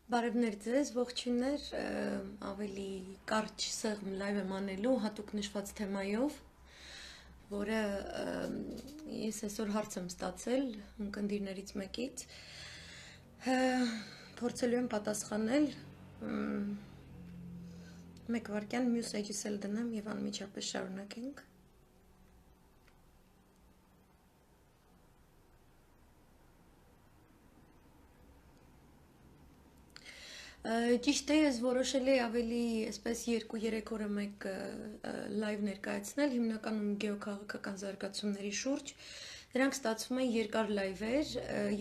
Բարևներ ձեզ, ողջույններ, ավելի կարճ սեղմ լայվ եմ անելու հատուկ նշված թեմայով, որը ես այսօր հարց եմ ստացել ունկնդիրներից մեկից, փորձելու եմ պատասխանել, մեկ վարքյան մյուս էջս էլ դնեմ և անմիջապես շարունակենք։ Ճիշտ է, ես որոշել էի ավելի այսպես 2-3 օրը մեկ լայվ ներկայացնել, հիմնականում գեոքաղաքական զարգացումների շուրջ։ Դրանք ստացվում են երկար լայվեր,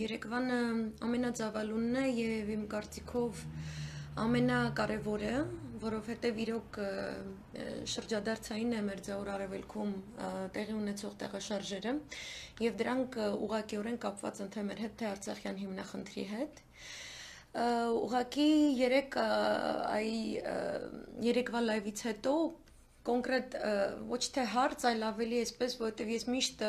երեկվանը ամենածավալունն է և իմ կարծիքով ամենակարևորը, որովհետև իրոք շրջադարձային է մերձավոր արևելքում տեղի ունեցող տեղաշարժերը և դրանք ուղղակիորեն կապված են թե մեր հետ, թե արցախյան հիմնախնդրի հետ։ Ուղղակի երեկվա լայվից հետո կոնկրետ ոչ թե հարց, այլ ավելի այսպես, որովհետև ես միշտ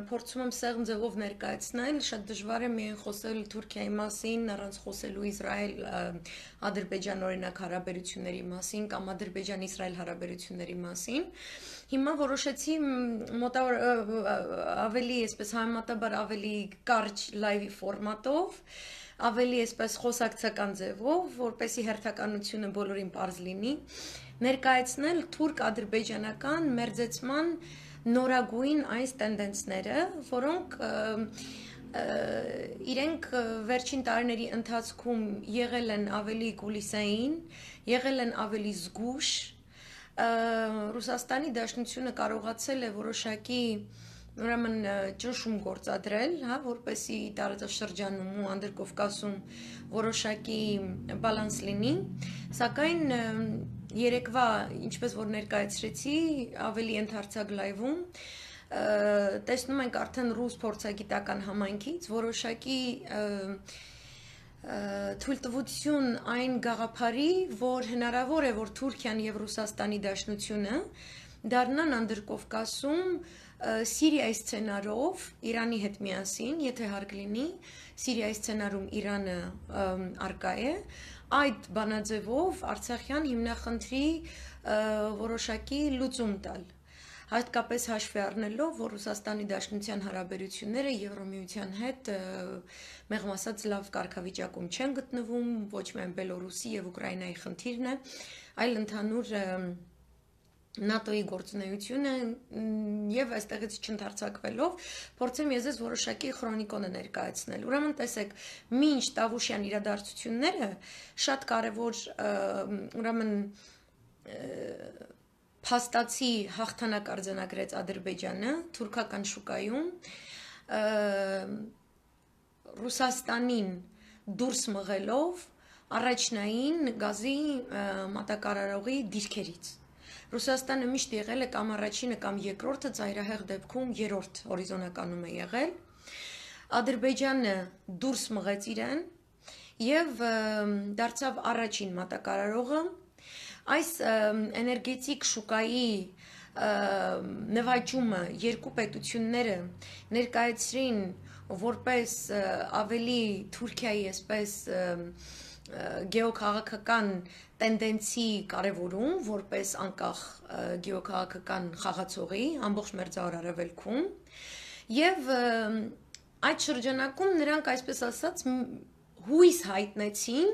փորձում եմ սեղմ ձևով ներկայացնել, շատ դժվար է միայն խոսել Թուրքիայի մասին, առանց խոսելու Իսրայել-Ադրբեջան օրինակ հարաբերությունների մասին կամ Ադրբեջան-Իսրայել հարաբերությունների մասին։ Հիմա որոշեցի ավելի այսպես համեմատաբար ավելի կարճ լայվի ֆորմատով ավելի այսպես խոսակցական ձևով, որպեսզի հերթականությունը բոլորին պարզ լինի, ներկայացնել թուրք-ադրբեջանական մերձեցման նորագույն այս տենդենսները, որոնք իրենք վերջին տարիների ընթացքում եղել են ավելի կուլիսային, եղել են ավելի զգուշ, Ռուսաստանի Դաշնությունը կարողացել է որոշակի ուրեմն ճնշում գործադրել, որպեսզի տարածաշրջանում ու Անդրկովկասում որոշակի բալանս լինի, սակայն երեկվա, ինչպես որ ներկայացրեցի, ավելի ընդարձակ լայվում, տեսնում ենք արդեն ռուս փորձագիտական համայնքից որոշակի թույլտվություն այն գաղափարի, որ հնարավոր է, որ Թուրքիան և Ռուսաստանի Դաշնությունը դառնան Անդրկովկասում Սիրիայի սցենարով Իրանի հետ միասին, եթե հարկ լինի, Սիրիայի սցենարում Իրանը առկա է, այդ բանաձևով Արցախյան հիմնախնդրի որոշակի լուծում տալ։ Հատկապես հաշվի առնելով, որ Ռուսաստանի Դաշնության հարաբերությունները Եվրամիության հետ մեղմ ասած լավ կարգավիճակում չեն գտնվում, ոչ միայն Բելորուսի և Ուկրաինայի խնդիրն է, այլ ընդհանուր ՆԱՏՕ-ի գործունեությունը և այստեղից չընդարձակվելով փորձեմ ես ձեզ որոշակի քրոնիկոն ներկայացնել։ Ուրեմն տեսեք, մինչ Տավուշյան իրադարձությունները շատ կարևոր ուրեմն փաստացի հաղթանակ արձանագրեց Ադրբեջանը թուրքական շուկայում Ռուսաստանին դուրս մղելով առաջնային գազի մատակարարողի դիրքերից։ Ռուսաստանը միշտ եղել է կամ առաջինը կամ երկրորդը, ծայրահեղ դեպքում երրորդ հորիզոնականում է եղել։ Ադրբեջանը դուրս մղեց իրեն և դարձավ առաջին մատակարարողը։ Այս էներգետիկ շուկայի նվաճումը երկու պետությունները ներկայացրին որպես ավելի Թուրքիայի այսպես գեոքաղաքական տենդենսի կարևորում, որպես անկախ գեոքաղաքական խաղացողի ամբողջ մերձավոր արևելքում և այդ շրջանակում նրանք այսպես ասած հույս հայտնեցին,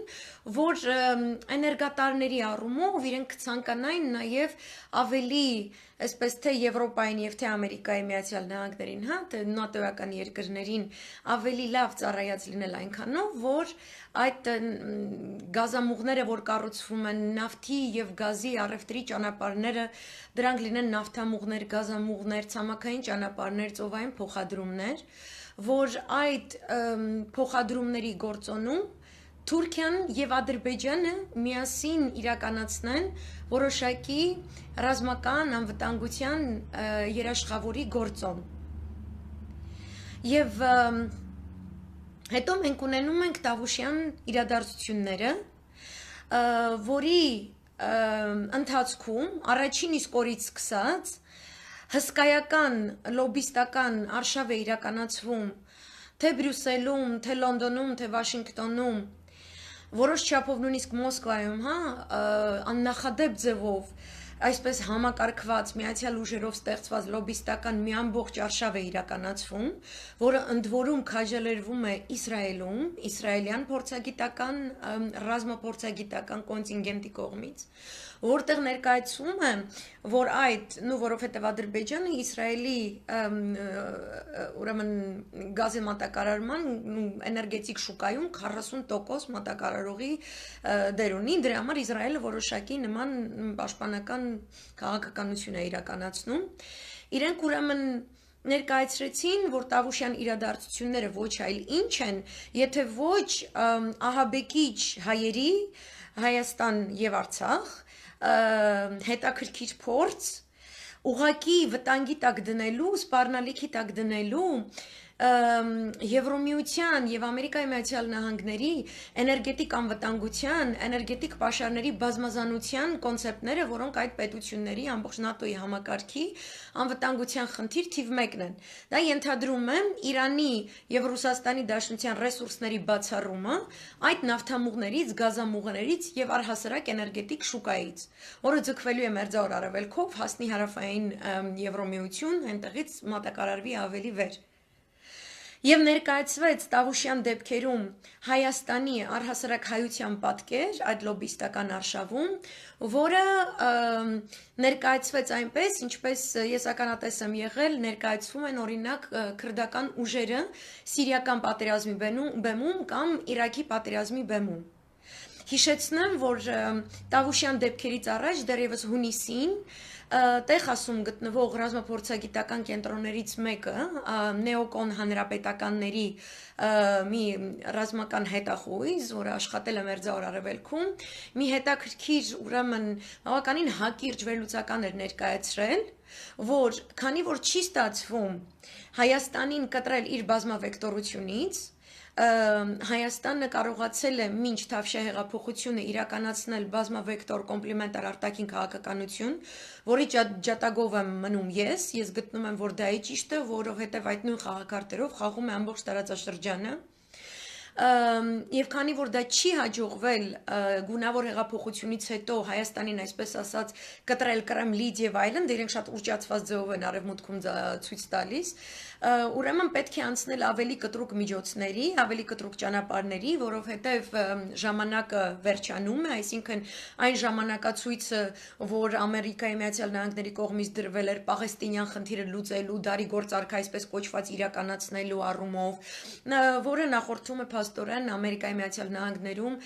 որ էներգատարների առումով իրենք կցանկանային նաև ավելի այսպես թե Եվրոպային և թե Ամերիկայի Միացյալ Նահանգներին, թե նատոյական երկրներին ավելի լավ ծառայած լինել այնքանով, որ այդ գազամուղները, որ կառուցվում են նավթի և գազի առևտրի ճանապարհները, դրանք լինեն նավթամուղներ, գազամուղներ, ցամաքային ճանապարհներ, ծովային փոխադրումներ, որ այդ փոխադրումների գործոնում Թուրքիան և Ադրբեջանը միասին իրականացնեն որոշակի ռազմական անվտանգության երաշխավորի գործոն։ Եվ հետո մենք ունենում ենք Տավուշյան իրադարձությունները, որի ընթացքում առաջին իսկ օրից սկսած հսկայական լոբիստական արշավ է իրականացվում թե Բրյուսելում, թե Լոնդոնում, թե Վաշինգտոնում որոշ չափով նույնիսկ Մոսկվայում, հա, աննախադեպ ձևով այսպես համակարգված միացյալ ուժերով ստեղծված լոբիստական մի ամբողջ արշավ է իրականացվում, որը ընդ որում քաջալերվում է Իսրայելում, իսրայելյան փորձագիտական ռազմափորձագիտական կոնտինգենտի կողմից, որտեղ ներկայացվում է, որ որովհետև Ադրբեջանը Իսրայելի ուրեմն գազի մատակարարման էներգետիկ շուկայում 40% մատակարարողի դեր ունի, դրա համար Իսրայելը որոշակի նման պաշտպանական քաղաքականություն է իրականացնում։ Իրենք ուրեմն ներկայացրեցին, որ Տավուշյան իրադարձությունները ոչ այլ ինչ են, եթե ոչ ահաբեկիչ հայերի Հայաստան եւ Արցախ հետաքրքիր փորձ ուղակի վտանգի տակ դնելու, սպառնալիքի տակ դնելու Եվրոմիության եւ Ամերիկայի Միացյալ Նահանգների էներգետիկ անվտանգության, էներգետիկ պաշարների բազմազանության կոնցեպտները, որոնք այդ պետությունների ամբողջ ՆԱՏՕ-ի համակարգի անվտանգության խնդիր թիվ 1-ն են։ Դա ենթադրում է Իրանի եւ Ռուսաստանի Դաշնության ռեսուրսների բացառումը այդ նավթամուղներից, գազամուղներից եւ առհասարակ էներգետիկ շուկայից, որը ձգվելու է Մերձավոր Արևելքով, հասնի հարավային Եվրոմիություն, այնտեղից մատակարարվի ավելի վեր։ Եվ ներկայացվեց Տավուշյան դեպքերում Հայաստանի առհասարակ հայության պատկեր այդ լոբիստական արշավում, որը ներկայացվեց այնպես, ինչպես ես ականատես եմ եղել, ներկայացվում են օրինակ քրդական ուժերը Սիրիական պատերազմի բեմում կամ Իրաքի պատերազմի բեմում։ Հիշեցնեմ, որ Տավուշյան դեպքերից առաջ դեռևս հունիսին Տեխասում գտնվող ռազմափորձագիտական կենտրոններից մեկը նեոկոն հանրապետականների մի ռազմական հետախույզ, որը աշխատել է Մերձավոր Արևելքում, մի հետաքրքիր ուրեմն բավականին հակիրճ վերլուծական էր ներկայացրել, որ քանի որ չի ստացվում Հայաստանին կտրել իր բազմավեկտորությունից, Հայաստանը կարողացել է մինչ Թավշյա հեղափոխությունը իրականացնել բազմավեկտոր կոմպլեմենտար արտաքին քաղաքականություն, որի ջատագով եմ մնում ես գտնում եմ, որ դա է ճիշտը, որովհետև այդ նույն խաղակարգերով խաղում է ամբողջ տարածաշրջանը։ Եվ քանի որ դա չի հաջողվել գունավոր հեղափոխությունից հետո Հայաստանին այսպես ասած կտրել Կրեմլից եւ այլն, դերենք շատ ուռճացված ձևով են արևմուտքում ցույց տալիս, ուրեմն պետք է անցնել ավելի կտրուկ միջոցների, ավելի կտրուկ ճանապարհների, որովհետեւ ժամանակը վերջանում է, այսինքն այն ժամանակացույցը, որ Ամերիկայի Միացյալ Նահանգների կողմից դրվել էր Պաղեստինյան խնդիրը լուծելու, դարի գործարք այսպես կոչված իրականացնելու առումով, որը նախորդում է փաստորեն Ամերիկայի Միացյալ Նահանգներում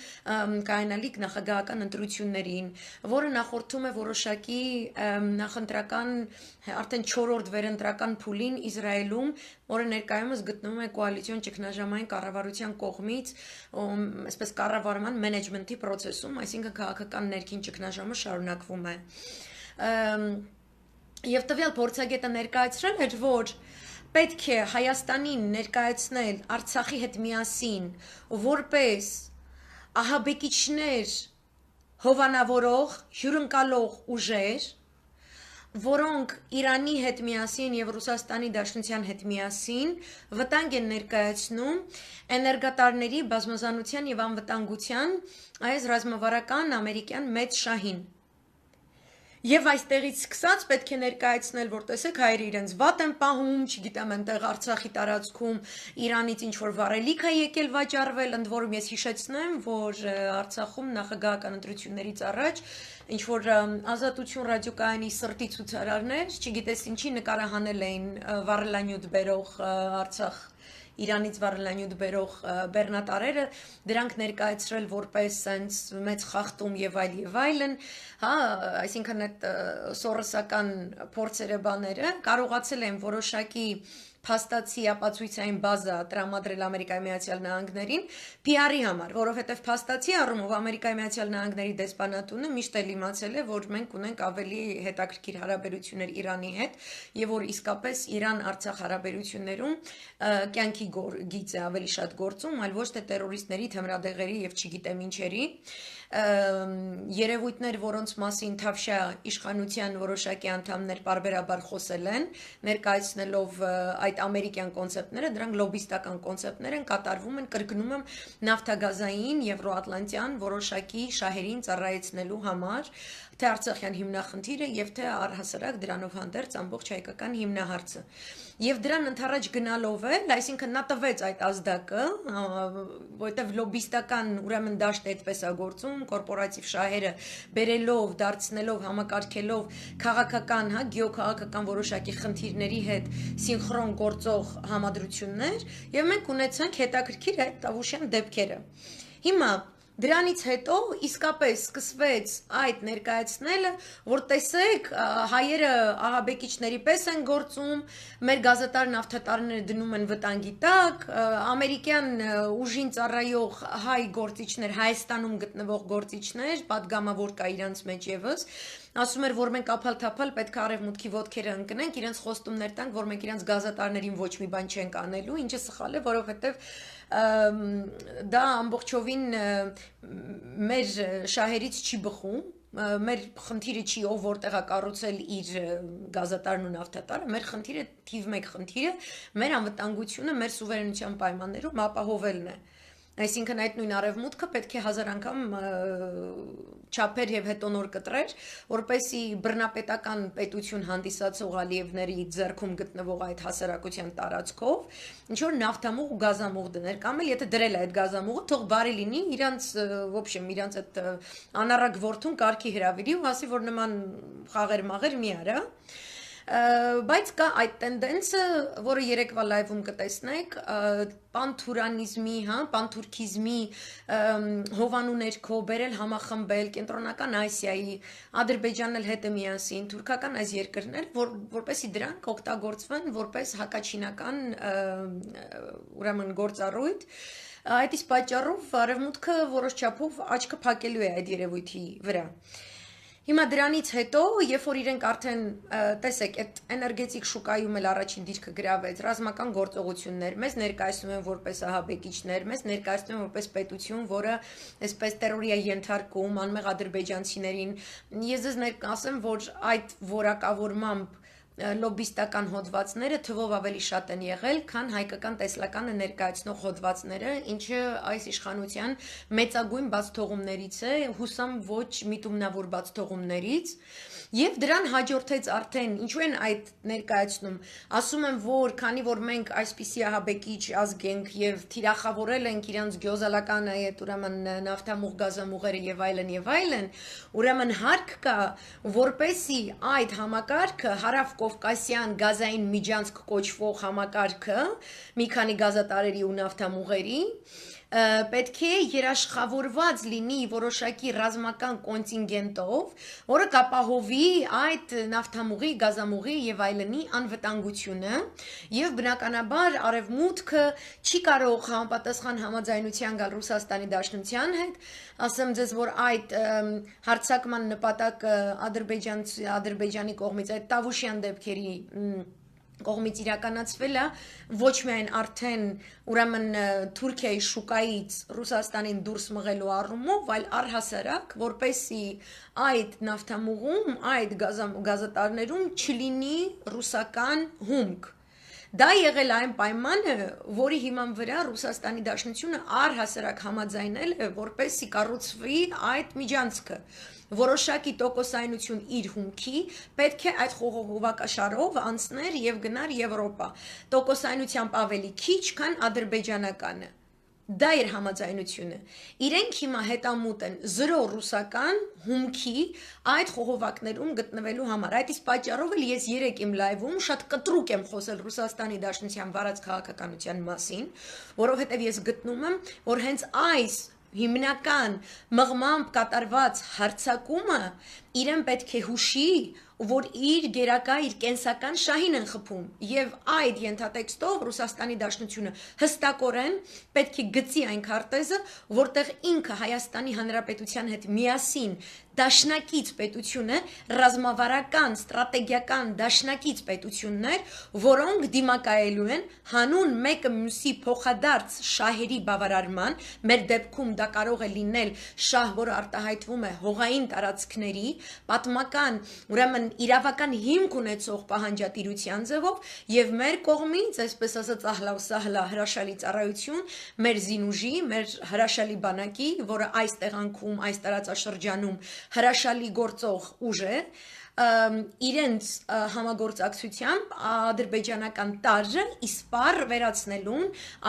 կայանալիք նախագահական ընտրություններին, որը նախորդում է որոշակի նախընտրական արդեն 4-րդ վերընտրական փուլին Իսրայելում, որը ներկայումս գտնվում է կոալիցիոն ճգնաժամային կառավարության կողմից, այսպես կառավարման մենեջմենթի process-ում, այսինքն քաղաքական ներքին ճգնաժամը շարունակվում է։ Եվ տվյալ փորձագետը ներկայացրել էր, որ պետք է Հայաստանին ներկայացնել Արցախի հետ միասին որպես ահաբեկիչներ հովանավորող, հյուրընկալող ուժեր, որոնք Իրանի հետ միասին եւ Ռուսաստանի Դաշնության հետ միասին վտանգ են ներկայացնում էներգատարների բազմազանության եւ անվտանգության այս ռազմավարական ամերիկյան մեծ շահին։ Եվ այստեղից սկսած պետք է ներկայացնել, որ տեսեք հայերը իրենց վատ են պահում, չգիտեմ, այնտեղ Արցախի տարածքում Իրանից ինչ որ վառելիք է եկել վաճառվել, ընդ որում ես հիշեցնեմ, որ Արցախում նախագահական ընտրություններից առաջ ինչ որ Ազատություն ռադիոկայանի սրտի ցուցարարներ, չգիտես ինչի նկարահանել էին վառելանյութ բերող Արցախ Իրանից վառելանյութ բերող բեռնատարերը, դրանք ներկայացրել որպես sense մեծ խախտում եւ այլն, հա, այսինքն այդ սորոսական փորձերը բաները կարողացել են որոշակի փաստացի ապացույցային բազա տրամադրել Ամերիկայի Միացյալ Նահանգներին PR-ի համար, որովհետև փաստացի առումով Ամերիկայի Միացյալ Նահանգների դեսպանատունը միշտ էլ իմացել է, որ մենք ունենք ավելի հետաքրքիր հարաբերություններ Իրանի հետ եւ որ իսկապես Իրան-Արցախ հարաբերություններում կյանքի գիծ է ավելի շատ գործում, այլ ոչ թե տերորիստների, թմրադեղերի եւ չգիտեմ ինչերի երևույթներ, որոնց մասին Թավշյա իշխանության որոշակի անդամներ պարբերաբար խոսել են, ներկայացնելով այդ այդ ամերիկյան կոնցեպտները, դրանք լոբիստական կոնցեպտներ են, կատարվում են, կրկնում եմ, նավթագազային, եվրոատլանտյան որոշակի շահերին ծառայեցնելու համար, թե Արցախյան հիմնախնդիրը եւ թե առհասարակ դրանով հանդերձ ամբողջ հայկական հիմնահարցը։ Եվ դրան ընդառաջ գնալով էլ, այսինքն նա տվեց այդ ազդակը, որտեվ լոբիստական ուրեմն դաշտը այդպես է գործում, կորպորատիվ շահերը բերելով, դարձնելով, համակարգելով քաղաքական, գեոքաղաքական որոշակի խնդիրների հետ սինխրոն գործող համադրություններ, եւ մենք ունեցանք հետաքրքիր այդ Տավուշյան դեպքերը։ Հիմա դրանից հետո իսկապես սկսվեց այդ ներկայացնելը, որ տեսեք, հայերը ահաբեկիչների պես են գործում, մեր գազետար նավթատարները դնում են վտանգի տակ, ամերիկյան ուժին ծառայող հայ գործիչներ, Հայաստանում գտնվող գործիչներ, պատգամավոր կա իրանց մեջ եւս, ասում էր, որ մենք ափալ-թափալ պետք է արևմուտքի ոտքերը ընկնենք, իրենց խոստումներ տանք, որ մենք իրենց գազետարներին ոչ մի բան չենք անելու, ինչը սխալ է, որովհետեւ դա ամբողջովին մեր շահերից չի բխում, մեր խնդիրը չի ով որտեղ է կառուցել իր գազատարն ու նավթատարը, մեր խնդիրը թիվ 1 խնդիրը մեր անվտանգությունը, մեր սուվերենության պայմաններում ապահովելն է։ Այսինքն այդ նույն արևմուտքը պետք է 1000 անգամ չափեր եւ հետո նոր կտրեր, որպեսի բռնապետական պետություն հանդիսացող Ալիևների ձեռքում գտնվող այդ հասարակության տարածքով ինչ որ նավթամուղ ու գազամուղ դներ, կամ էլ եթե դրել է այդ գազամուղը, թող բարի լինի, իրանց ոբշեմ իրանց այդ անառակ որդուն կարգի հրավիրի ու ասի, որ նման խաղեր-մաղեր մի արա։ Բայց կա այդ տենդենսը, որը երեկվա լայվում կտեսնեք, պանթուրանիզմի, պանթուրքիզմի հովանու ներքո բերել համախմբել Կենտրոնական Ասիայի, Ադրբեջանն էլ հետը միասին, թուրքական այս երկրներ, որպեսզի դրանք օգտագործվեն որպես հակաչինական ուրեմն գործառույթ, այդ իսկ պատճառով արևմուտքը որոշ չափով աչքը փակելու է այդ երևույթի վրա։ Հիմա դրանից հետո, երբ որ իրենք արդեն, տեսեք, այդ էներգետիկ շուկայում էլ առաջին դիրքը գրավեց, ռազմական գործողություններ, մեզ ներկայացնում են որպես ահաբեկիչներ, մեզ ներկայացնում են որպես պետություն, որը այսպես տերորի է ենթարկում անմեղ ադրբեջանցիներին։ Ես ձեզ ասեմ, որ այդ որակավորմամբ լոբիստական հոդվածները թվով ավելի շատ են եղել, քան հայկական տեսլականը ներկայացնող հոդվածները, ինչը այս իշխանության մեծագույն բացթողումներից է, հուսամ ոչ միտումնավոր բացթողումներից, եւ դրան հաջորդեց արդեն, ինչու են այդ ներկայացնում, ասում են, որ քանի որ մենք այսպիսի ահաբեկիչ ազգ ենք եւ թիրախավորել ենք իրանց գյոզալական այդ ուրեմն նավթամուղ գազամուղերը եւ այլն, ուրեմն հարկ կա, որպեսի այդ համակարգը հարավ Կովկասյան գազային միջանցք կոչվող համակարգը, մի քանի գազատարերի ու նավթամուղերի, պետք է երաշխավորված լինի որոշակի ռազմական կոնտինգենտով, որը կապահովի այդ նավթամուղի, գազամուղի եւ այլնի անվտանգությունը, եւ բնականաբար արևմուտքը չի կարող համապատասխան համաձայնության գալ Ռուսաստանի Դաշնության հետ, ասեմ ձեզ, որ այդ հարձակման նպատակը Ադրբեջանի կողմից այդ Տավուշյան դեպքերի կողմից իրականացվել է ոչ միայն արդեն ուրեմն Թուրքիայի շուկայից Ռուսաստանին դուրս մղելու առումով, այլ առհասարակ, որպեսի այդ նավթամուղում, այդ գազատարներում չլինի ռուսական հումք։ Դա եղել այն պայմանը, որի հիման վրա Ռուսաստանի Դաշնությունը առհասարակ համաձայնել է, որպեսզի կառուցվի այդ միջանցքը, որոշակի տոկոսայնություն իր հումքի, պետք է այդ խողովակաշարով անցներ եւ գնար Եվրոպա, տոկոսայնությամբ ավելի քիչ, քան ադրբեջանականը։ Դա էր համաձայնությունը։ Իրենք հիմա հետամուտ են 0 ռուսական հումքի այդ խողովակներում գտնվելու համար։ Այդ իսկ պատճառով էլ ես երեք իմ լայվում շատ կտրուկ եմ խոսել Ռուսաստանի Դաշնության վարած քաղաքականության մասին, որովհետև ես գտնում եմ, որ հենց այս հիմնական մղմամբ կատարված հարձակումը իրեն պետք է հուշի, որ իր գերակա, իր կենսական շահին են խփում եւ այդ ենթատեքստով Ռուսաստանի Դաշնությունը հստակորեն պետք է գծի այն քարտեզը, որտեղ ինքը Հայաստանի Հանրապետության հետ միասին դաշնակից պետություն է, ռազմավարական, ստրատեգիական դաշնակից պետություններ, որոնք դիմակայելու են հանուն մեկը մյուսի փոխադարձ շահերի բավարարման, մեր դեպքում դա կարող է լինել շահ, որը արտահայտվում է հողային տարածքների, պատմական, ուրեմն իրավական հիմք ունեցող պահանջատիրության ձևով եւ մեր կողմից, այսպես ասած, ահլա ու սահլա հրաշալի ծառայություն մեր զինուժի, մեր հրաշալի բանակի, որը այս տեղանքում, այս տարածաշրջանում հրաշալի գործող ուժ է, իրենց համագործակցությամբ ադրբեջանական տարրը իսպառ վերացնելուն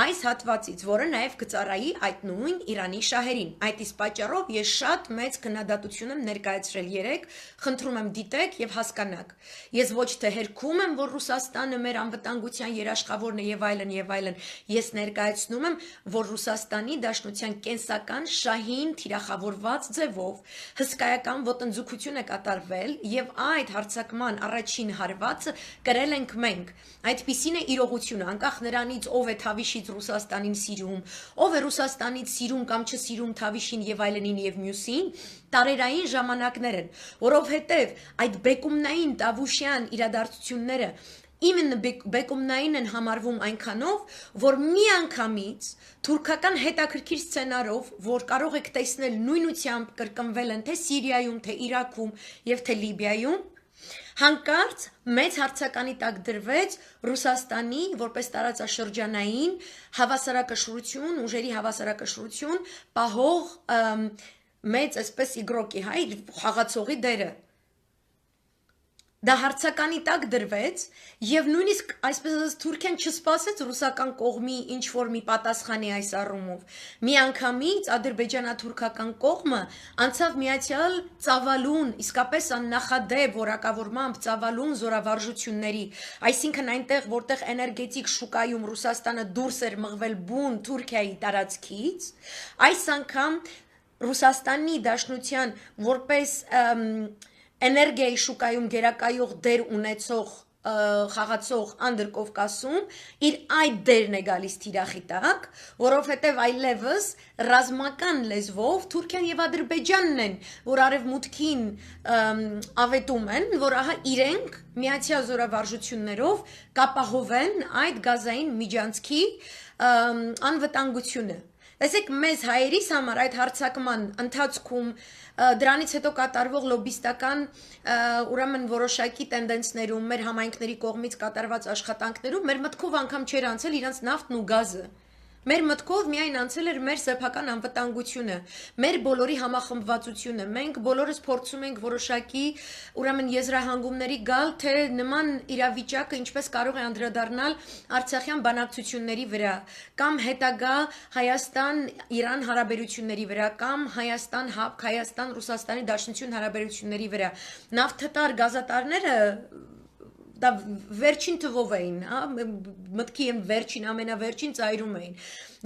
այս հատվածից, որը նաև կծառայի այդ նույն Իրանի շահերին։ Այդ իսկ պատճառով ես շատ մեծ քննադատություն եմ ներկայացրել երեք, խնդրում եմ դիտեք եւ հասկանաք։ Ես ոչ թե հերքում եմ, որ Ռուսաստանը մեր անվտանգության երաշխավորն է եւ այլն, ես ներկայացնում եմ, որ Ռուսաստանի Դաշնության կենսական շահին թիրախավորված ձևով հսկայական ոտնձգություն է կատարվել եւ այդ հարցակման առաջին հարվածը կրել ենք մենք։ Այդպիսին է իրողությունը, անկախ նրանից ով է Թավիշից Ռուսաստանին սիրում, ով է Ռուսաստանից սիրում կամ չսիրում Թավիշին եւ այլնին եւ մյուսին, տարերային ժամանակներ են, որովհետեւ այդ բեկումնային տավուշյան իրադարձությունները Իմенно բեկումնային են համարվում այնքանով, որ միանգամից թուրքական հետաքրքիր սցենարով, որ կարող եք տեսնել նույնությամբ կրկնվել են թե Սիրիայում, թե Իրաքում եւ թե Լիբիայում, հանկարծ մեծ հարցականի տակ դրվեց Ռուսաստանի որպես տարածաշրջանային հավասարակշռություն, ուժերի հավասարակշռություն պահող մեծ այսպես իգրոկի, հայ, խաղացողի դերը Դա հարցականի տակ դրվեց եւ նույնիսկ այսպես ասած Թուրքիան չսպասեց ռուսական կողմի ինչ որ մի պատասխանի այս առումով։ Միանգամից ադրբեջանա-թուրքական կողմը անցավ միացյալ ծավալուն, իսկապես աննախադեպ որակավորմամբ ծավալուն զորավարժությունների, այսինքն այնտեղ որտեղ էներգետիկ շուկայում Ռուսաստանը դուրս էր մղվել բուն Թուրքիայի տարածքից, այս անգամ Ռուսաստանի Դաշնության որպես էներգիայի շուկայում գերակայող դեր ունեցող խաղացող Անդրկովկասում իր այդ դերն է գալիս թիրախի տակ, որովհետև այլևս ռազմական լեզվով Թուրքիան եւ Ադրբեջանն են, որ արևմուտքին ավետում են, որ ահա իրենք միացյալ զորավարժություններով կապահովեն այդ գազային միջանցքի անվտանգությունը։ Տեսեք, մեզ հայերիս համար այդ հարցակման ընթացքում դրանից հետո կատարվող լոբիստական ուրեմն որոշակի տենդենսներում, մեր համայնքների կողմից կատարված աշխատանքներում մեր մտքով անգամ չէր անցել իրանց նավթն ու գազը։ Մեր մտքով միայն անցել էր մեր սեփական անվտանգությունը, մեր բոլորի համախմբվածությունը, մենք բոլորս փորձում ենք որոշակի ուրեմն եզրահանգումների գալ, թե նման իրավիճակը ինչպես կարող է անդրադառնալ Արցախյան բանակցությունների վրա, կամ հետագա Հայաստան-Իրան հարաբերությունների վրա, կամ Հայաստան-Ռուսաստանի Դաշնություն հարաբերությունների վրա։ Նավթատար գազատարները դա վերջին թվով էին, հա, մտքի եմ վերջին, ամենավերջին ծայրում էին։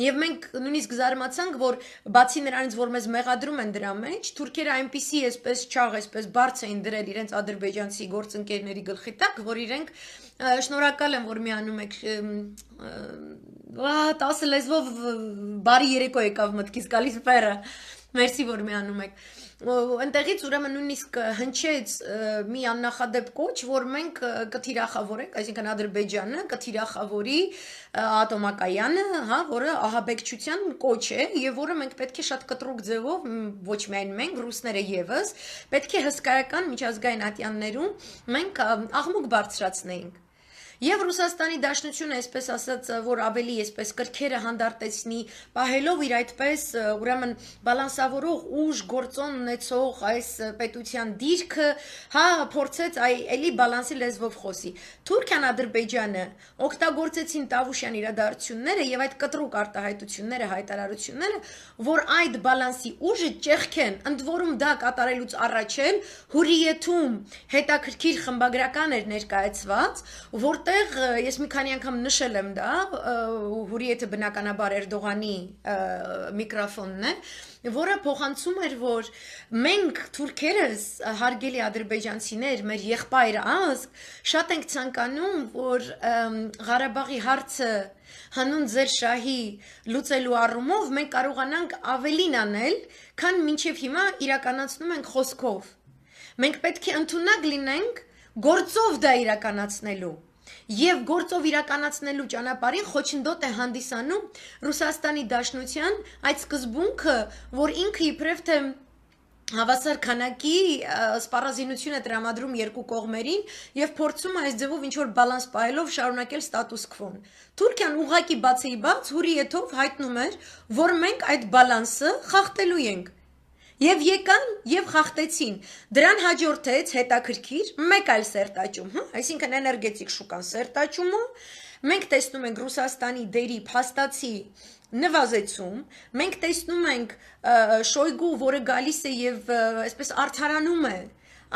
Եվ մենք նույնիսկ զարմացանք, որ բացի նրանից, որ մեզ մեղադրում են դրա մեջ, թուրքերը այնպիսի այսպես չաղ, այսպես բարձ էին դրել իրենց ադրբեջանցի գործընկերների գլխի տակ, որ իրենք շնորհակալ եմ, որ միանում եք 10 լեզվով բարի երեկո եկավ մտքից գալիս բեռը։ Մերսի, որ միանում եք։ Այնտեղից ուրեմն նույնիսկ հնչեց մի աննախադեպ կոչ, որ մենք կթիրախավորենք, այսինքն Ադրբեջանը կթիրախավորի ատոմակայանը, հա, որը ահաբեկչության կոչ է եւ որը մենք պետք է շատ կտրուկ ձևով, ոչ միայն մենք, ռուսները եւս, պետք է հսկայական միջազգային ատյաններում մենք աղմուկ բարձրացնեինք։ Եվ Ռուսաստանի Դաշնությունը, այսպես ասած, որ ավելի այսպես կրքերը հանդարտեցնի, պահելով իր այդպես ուրեմն բալանսավորող ուժ գործոն ունեցող այս պետության դիրքը, հա, փորձեց էլի բալանսի լեզվով խոսի։ Թուրքիան, Ադրբեջանը օգտագործեցին Տավուշյան իրադարձությունները եւ այդ կտրուկ արտահայտությունները, հայտարարությունները, որ այդ բալանսի ուժը ճեղքեն, ընդ որում դա կատարելուց առաջ էլ Հուրիեթում հետաքրքիր խմբագրական էր ներկայացված, որտեղ ես մի քանի անգամ նշել եմ դա, Հուրիեթը բնականաբար Էրդողանի միկրոֆոնն է, որը փոխանցում էր, որ մենք թուրքերս, հարգելի ադրբեջանցիներ, մեր եղբայր ազգ, շատ ենք ցանկանում, որ Ղարաբաղի հարցը հանուն ձեր շահի լուծելու առումով մենք կարողանանք ավելին անել, քան մինչև հիմա իրականացնում ենք խոսքով։ Մենք պետք է ընդունակ լինենք գործով դա իրականացնելու։ Եվ գործով իրականացնելու ճանապարհին խոչընդոտ է հանդիսանում Ռուսաստանի Դաշնության այդ սկզբունքը, որ ինքը իբրև թե Հավասար քանակի սպառազինություն է տրամադրում երկու կողմերին եւ փորձում է այս ձևով ինչ որ բալանս պահելով շարունակել ստատուս քվոն։ Թուրքիան ուղակի բացի բաց հուրիեթով հայտնում էր, որ մենք այդ բալանսը խախտելու ենք։ Եվ եկան եւ խախտեցին։ Դրան հաջորդեց հետաքրքիր մեկ այլ սերտաճում, այսինքն էներգետիկ շուկան սերտաճումը, մենք տեսնում ենք Ռուսաստանի դերի փաստացի նվազեցում, մենք տեսնում ենք Շոյգու, որը գալիս է եւ այսպես արդարանում է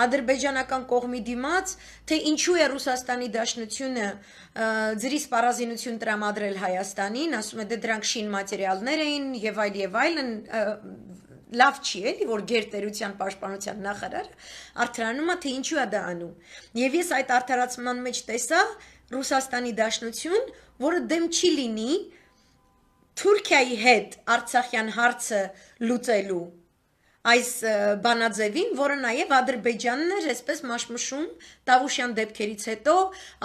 ադրբեջանական կողմի դիմաց, թե ինչու է Ռուսաստանի Դաշնությունը ձրի սպառազինություն տրամադրել Հայաստանին, ասում է դե դրանք շին մատերիալներ էին եւ այլն, լավ չի էլի, որ գերտերության պաշտպանության նախարարը արդարանում է, թե ինչու է դա անում։ Եվ ես այդ արդարացման մեջ տեսա Ռուսաստանի Դաշնություն, որը դեմ չի լինի Թուրքիայի հետ Արցախյան հարցը լուծելու այս բանաձևին, որը նաև Ադրբեջանն էր այսպես մաշմշում Տավուշյան դեպքերից հետո,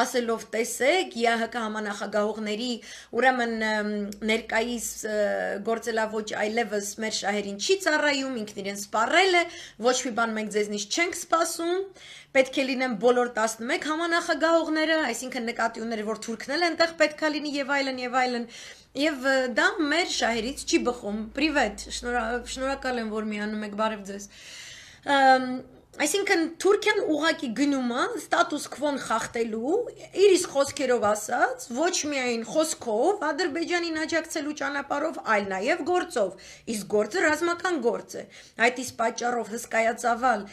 ասելով տեսեք, ԵԱՀԿ համանախագահողների ուրեմն ներկայիս գործելավոճ այլևս մեր շահերին չի ծառայում, ինքն իրեն սպառել է, ոչ մի բան մենք ձեզնից չենք սպասում, պետք է լինեն բոլոր 11 համանախագահողները, այսինքն նկատի ուներ, որ թուրքն էլ այնտեղ պետքա լինի եւ այլն, Եվ դա մեր շահերից չի բխում, պրիվետ, շնորհակալ եմ, որ միանում եք, բարև ձեզ, այսինքն Թուրքիան ուղակի գնում է ստատուս քվոն խախտելու, իր իսկ խոսքերով ասած, ոչ միայն խոսքով, Ադրբեջանին աջակցելու ճանապարհով, այլ նաև գործով, իսկ գործը ռազմական գործ է, այդ իսկ պատճառով հսկայածավալ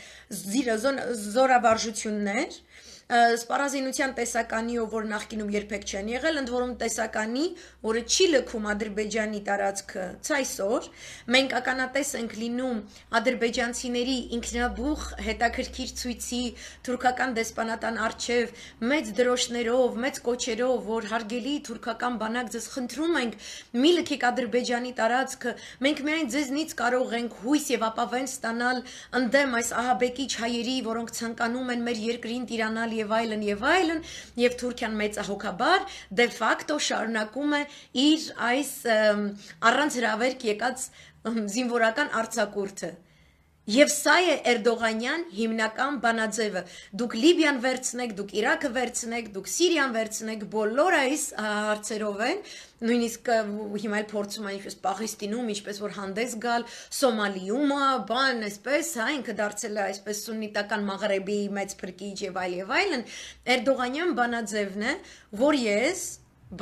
զորավարժություններ, սպառազինության տեսականիով, որ նախկինում երբեք չեն եղել, ընդ որում տեսականի, որը չի լքում Ադրբեջանի տարածքը ցայսօր, մենք ականատես ենք լինում ադրբեջանցիների ինքնաբուխ հետաքրքիր ցույցի թուրքական դեսպանատան առջև մեծ դրոշներով, մեծ կոչերով, որ հարգելի թուրքական բանակ ձեզ խնդրում ենք, մի լքեք Ադրբեջանի տարածքը, մենք միայն ձեզնից կարող ենք հույս եւ ապավեն ստանալ ընդդեմ այս ահաբեկիչ հայերի, որոնք ցանկանում են մեր երկրին տիրանալ եւ այլն, եւ Թուրքիան մեծահոգաբար դե ֆակտո շարունակում է իր այս առանց հրավերք եկած զինվորական արձակուրդը։ Եվ սա է Էրդողանյան հիմնական բանաձևը։ Դուք Լիբիան վերցնեք, դուք Իրաքը վերցնեք, դուք Սիրիան վերցնեք, բոլոր այս հարցերով են, նույնիսկ հիմա էլ փորձում են ինչպես Պաղեստինում, ինչպես որ հանդես գալ, Սոմալիում, բան, այսպես, ինքը դարձել է այսպես սուննիտական Մաղրեբի մեծ փրկիչ եւ այլն, Էրդողանյան բանաձևն է, որ ես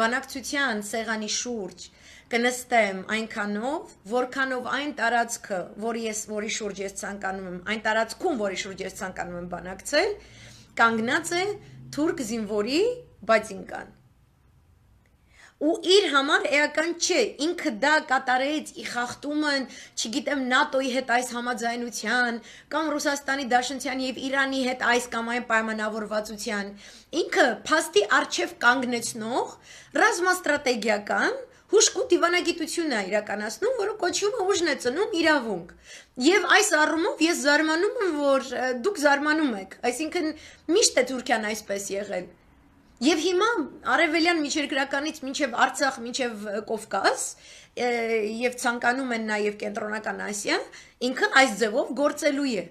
բանակցության սեղանի շուրջ կնստեմ այնքանով, որքանով այն տարածքը, որի շուրջ ես ցանկանում եմ, այն տարածքում, որի շուրջ ես ցանկանում եմ բանակցել, կանգնած է թուրք զինվորի բաժինկան։ Ու իր համար էական չէ, ինքը դա կատարեց, ի խախտում են, չգիտեմ, ՆԱՏՕ-ի հետ այս համաձայնության, կամ Ռուսաստանի Դաշնության եւ Իրանի հետ այս կամ այն պայմանավորվածության, ինքը փաստի առջև կանգնեցնող ռազմաստրատեգիական հուշկու դիվանագիտություն է իրականացնում, որը կոչվում է ուժն է ծնում իրավունք։ Եվ այս առումով ես զարմանում եմ, որ դուք զարմանում եք, այսինքն միշտ է Թուրքիան այսպես եղել։ Եվ հիմա արևելյան միջերկրականից մինչև Արցախ, մինչև Կովկաս եւ ցանկանում են նաեւ կենտրոնական Ասիա, ինքը այս ձևով գործելու է։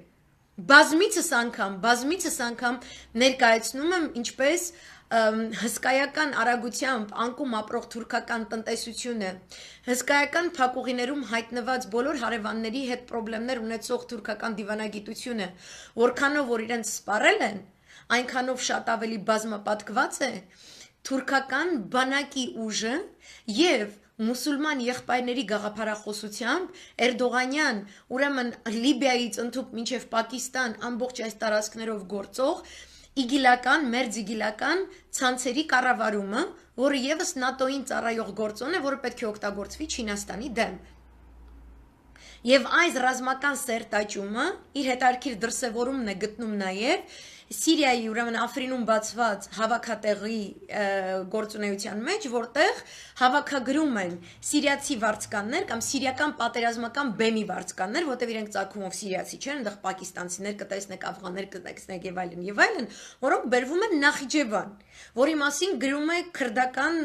Բազմիցս անգամ ներկայացնում եմ ինչպես հսկայական արագությամբ անկում ապրող թուրքական տնտեսությունը, հսկայական փակուղիներում հայտնված բոլոր հարևանների հետ խնդիրներ ունեցող թուրքական դիվանագիտությունը, որքանով որ իրենց սպառել են, այնքանով շատ ավելի բազմապատկված է թուրքական բանակի ուժը եւ մուսուլման եղբայրների գաղափարախոսությամբ Էրդողանյան, ուրեմն Լիբիայից ընդհուպ մինչև Պակիստան ամբողջ այս տարածքներով գործող իգիլական, մերձիգիլական ցանցերի կառավարումը, որը եւս ՆԱՏՕ-ին ծառայող գործոն է, որը պետք է օգտագործվի Չինաստանի դեմ։ Եվ այս ռազմական սերտաճումը իր հետարքիր դրսևորումն է գտնում նաև Սիրիայի ուրեմն Աֆրինում բացված հավաքատեղի գործունեության մեջ, որտեղ հավաքագրում են սիրիացի վարձկաններ կամ սիրիական պատերազմական բեմի վարձկաններ, որտեղ իրենք ծագումով սիրիացի չեն, այնտեղ պակիստանցիներ կտեսնեք, աֆղաններ կտեսնեք եւ այլն, որոնք բերվում են Նախիջևան, որի մասին գրում է քրդական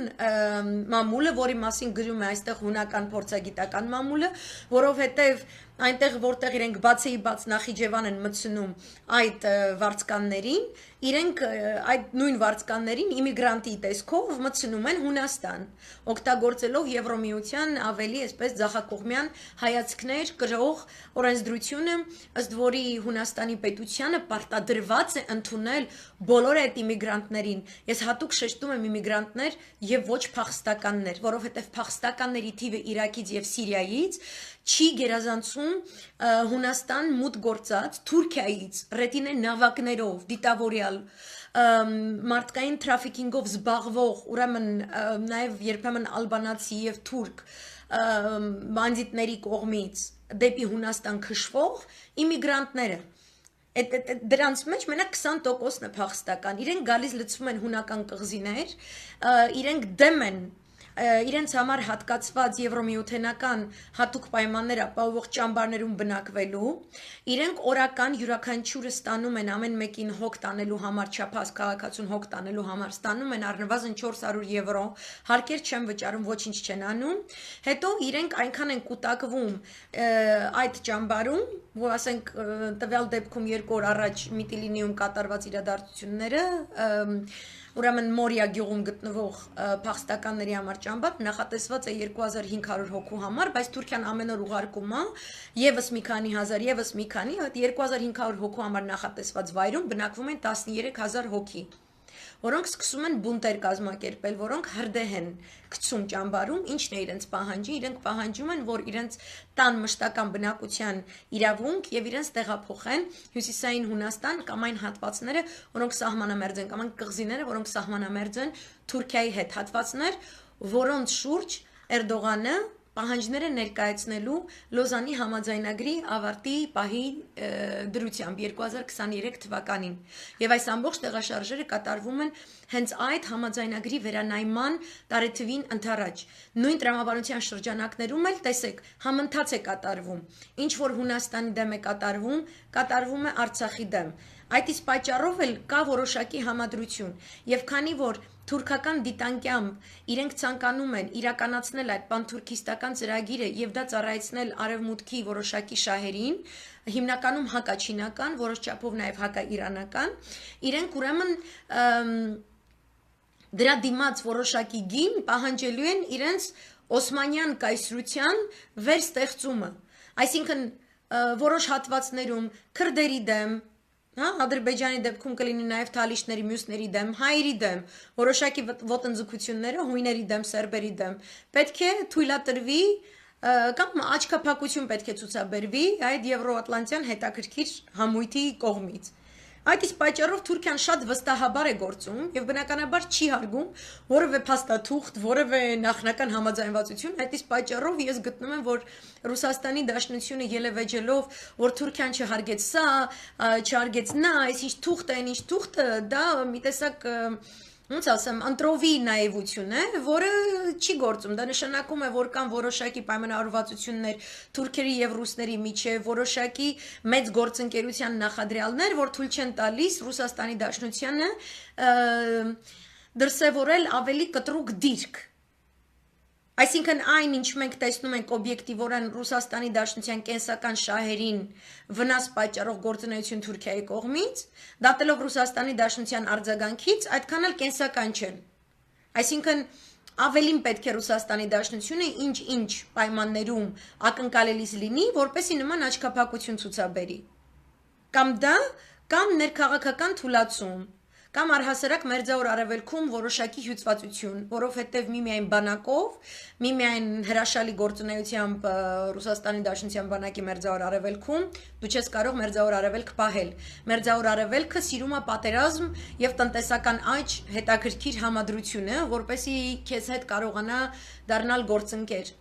մամուլը, որի մասին գրում է այստեղ հունական փորձագիտական մամուլը, որովհետեւ այնտեղ որտեղ իրենք բացեի բաց Նախիջևան են մտցնում այդ վարձկաններին, իրենք այդ նույն վարձկաններին իմիգրանտի տեսքով մտցնում են Հունաստան, օգտագործելով Եվրոմիության ավելի այսպես ձախակողմյան հայացքներ կրող օրենսդրությունը, ըստ որի Հունաստանի պետությանը պարտադրված է ընդունել բոլոր այդ իմիգրանտներին։ Ես հատուկ շեշտում եմ իմիգրանտներ եւ ոչ փախստականներ, որովհետեւ փախստականների թիվը Իրաքից եւ Սիրիայից չի գերազանցում Հունաստան մուտք գործած Թուրքիայից ռետինե նավակներով դիտավորյալ մարդկային թրաֆիքինգով զբաղվող, ուրեմն նաև երբեմն ալբանացի եւ թուրք բանդիտների կողմից դեպի Հունաստան քշվող իմիգրանտները դրանց մեջ մենակ 20%-ն է փախստական, իրենք գալիս լցվում են հունական կղզիներ, իրենք դեմ են իրենց համար հատկացված եվրոմիութենական հատուկ պայմաններ ապահովող ճամբարներում բնակվելու, իրենք օրական յուրաքանչյուրը ստանում են ամեն մեկին հոգ տանելու համար, չափած քաղաքացուն հոգ տանելու համար ստանում են առնվազն 400 եվրո, հարկեր չեն վճարում, ոչինչ չեն անում, հետո իրենք այնքան են կուտակվում այդ ճամբարում, որ ասենք տվյալ դեպքում 2 օր առաջ Միտիլինիում կատարված իրադարձությունները ուրեմն Մորիա գյուղում գտնվող փախստականների համար ճամբար նախատեսված է 2500 հոգու համար, բայց Թուրքիան ամեն օր ուղարկում է եւս մի քանի հազար, եւս մի քանի, 2500 հոգու համար նախատեսված վայրում բնակվում են 13000 հոգի, որոնք սկսում են բունտեր կազմակերպել, որոնք հրդեհ են գցում ճամբարում, ինչն է իրենց պահանջի, իրենք պահանջում են, որ իրենց տան մշտական բնակության իրավունք եւ իրենց տեղափոխեն հյուսիսային Հունաստան կամ այն հատվածները, որոնք սահմանամերձ են, կամ այն կղզիները, որոնք սահմանամերձ են Թուրքիայի հետ, հատվածներ, որոնց շուրջ Էրդողանը պահանջներ է ներկայացնելու Լոզանի համաձայնագրի ավարտի պահի դրությամբ 2023 թվականին եւ այս ամբողջ տեղաշարժերը կատարվում են հենց այդ համաձայնագրի վերանայման տարեթվին ընթരാճ նույն տրամաբանության շրջանակներում էլ տեսեք համընթաց է կատարվում ինչ որ Հունաստանի դեմ է կատարվում է Արցախի դեմ այդ իսկ պատճառով էլ կա որոշակի համադրություն եւ քանի որ թուրքական դիտանկյամբ իրենք ցանկանում են իրականացնել այդ պանթուրքիստական ծրագիրը եւ դա ծառայեցնել արևմուտքի որոշակի շահերին, հիմնականում հակաչինական, որոշ չափով նաեւ հակաիրանական, իրենք ուրեմն դրա դիմաց որոշակի գին պահանջելու են իրենց Օսմանյան կայսրության վերստեղծումը, այսինքն որոշ հատվածներում քրդերի դեմ Ադրբեջանի դեպքում կլինի նաև թալիշների, մյուսների դեմ, հայերի դեմ, որոշակի ոտնձգությունները հույների դեմ, սերբերի դեմ, պետք է թույլատրվի կամ աչքափակություն պետք է ցուցաբերվի այդ Եվրոատլանտյան հետաքրքիր համույթի կողմից։ Այդ իսկ պատճառով Թուրքիան շատ վստահաբար է գործում եւ բնականաբար չի հարգում որևէ փաստաթուղթ, որևէ նախնական համաձայնվածություն, այդ իսկ պատճառով ես գտնում եմ, որ Ռուսաստանի Դաշնությունը ելևեջելով, որ Թուրքիան չհարգեց սա, չհարգեց նա, այս ինչ թուղթ է, ինչ թուղթը, դա մի տեսակ ոնց ասեմ, ընտրովի նաիվություն է, որը չի գործում, դա նշանակում է, որ կան որոշակի պայմանավորվածություններ թուրքերի եւ ռուսների միջեւ, որոշակի մեծ գործընկերության նախադրյալներ, որ թույլ չեն տալիս Ռուսաստանի Դաշնությանը դրսևորել ավելի կտրուկ դիրք։ Այսինքն այն, ինչ մենք տեսնում ենք օբյեկտիվորեն Ռուսաստանի Դաշնության կենսական շահերին վնաս պատճառող գործունեություն Թուրքիայի կողմից, դատելով Ռուսաստանի Դաշնության արձագանքից, այդքան էլ կենսական չեն։ Այսինքն ավելին պետք է Ռուսաստանի Դաշնությունը ինչ-ինչ պայմաններում ակնկալելիս լինի, որպեսզի նման աչքափակություն ցուցաբերի։ Կամ դա, կամ ներքաղաքական թուլացում, կամ առհասարակ Մերձավոր Արևելքում որոշակի հյուծվածություն, որովհետև միմիայն բանակով, միմիայն հրաշալի գործունեությամբ Ռուսաստանի Դաշնության բանակի Մերձավոր Արևելքում դու չես կարող Մերձավոր Արևելք պահել։ Մերձավոր Արևելքը սիրում է պատերազմ եւ տնտեսական աճ հետաքրքիր համադրությունը, որպեսզի քեզ հետ կարողանա դառնալ գործընկեր։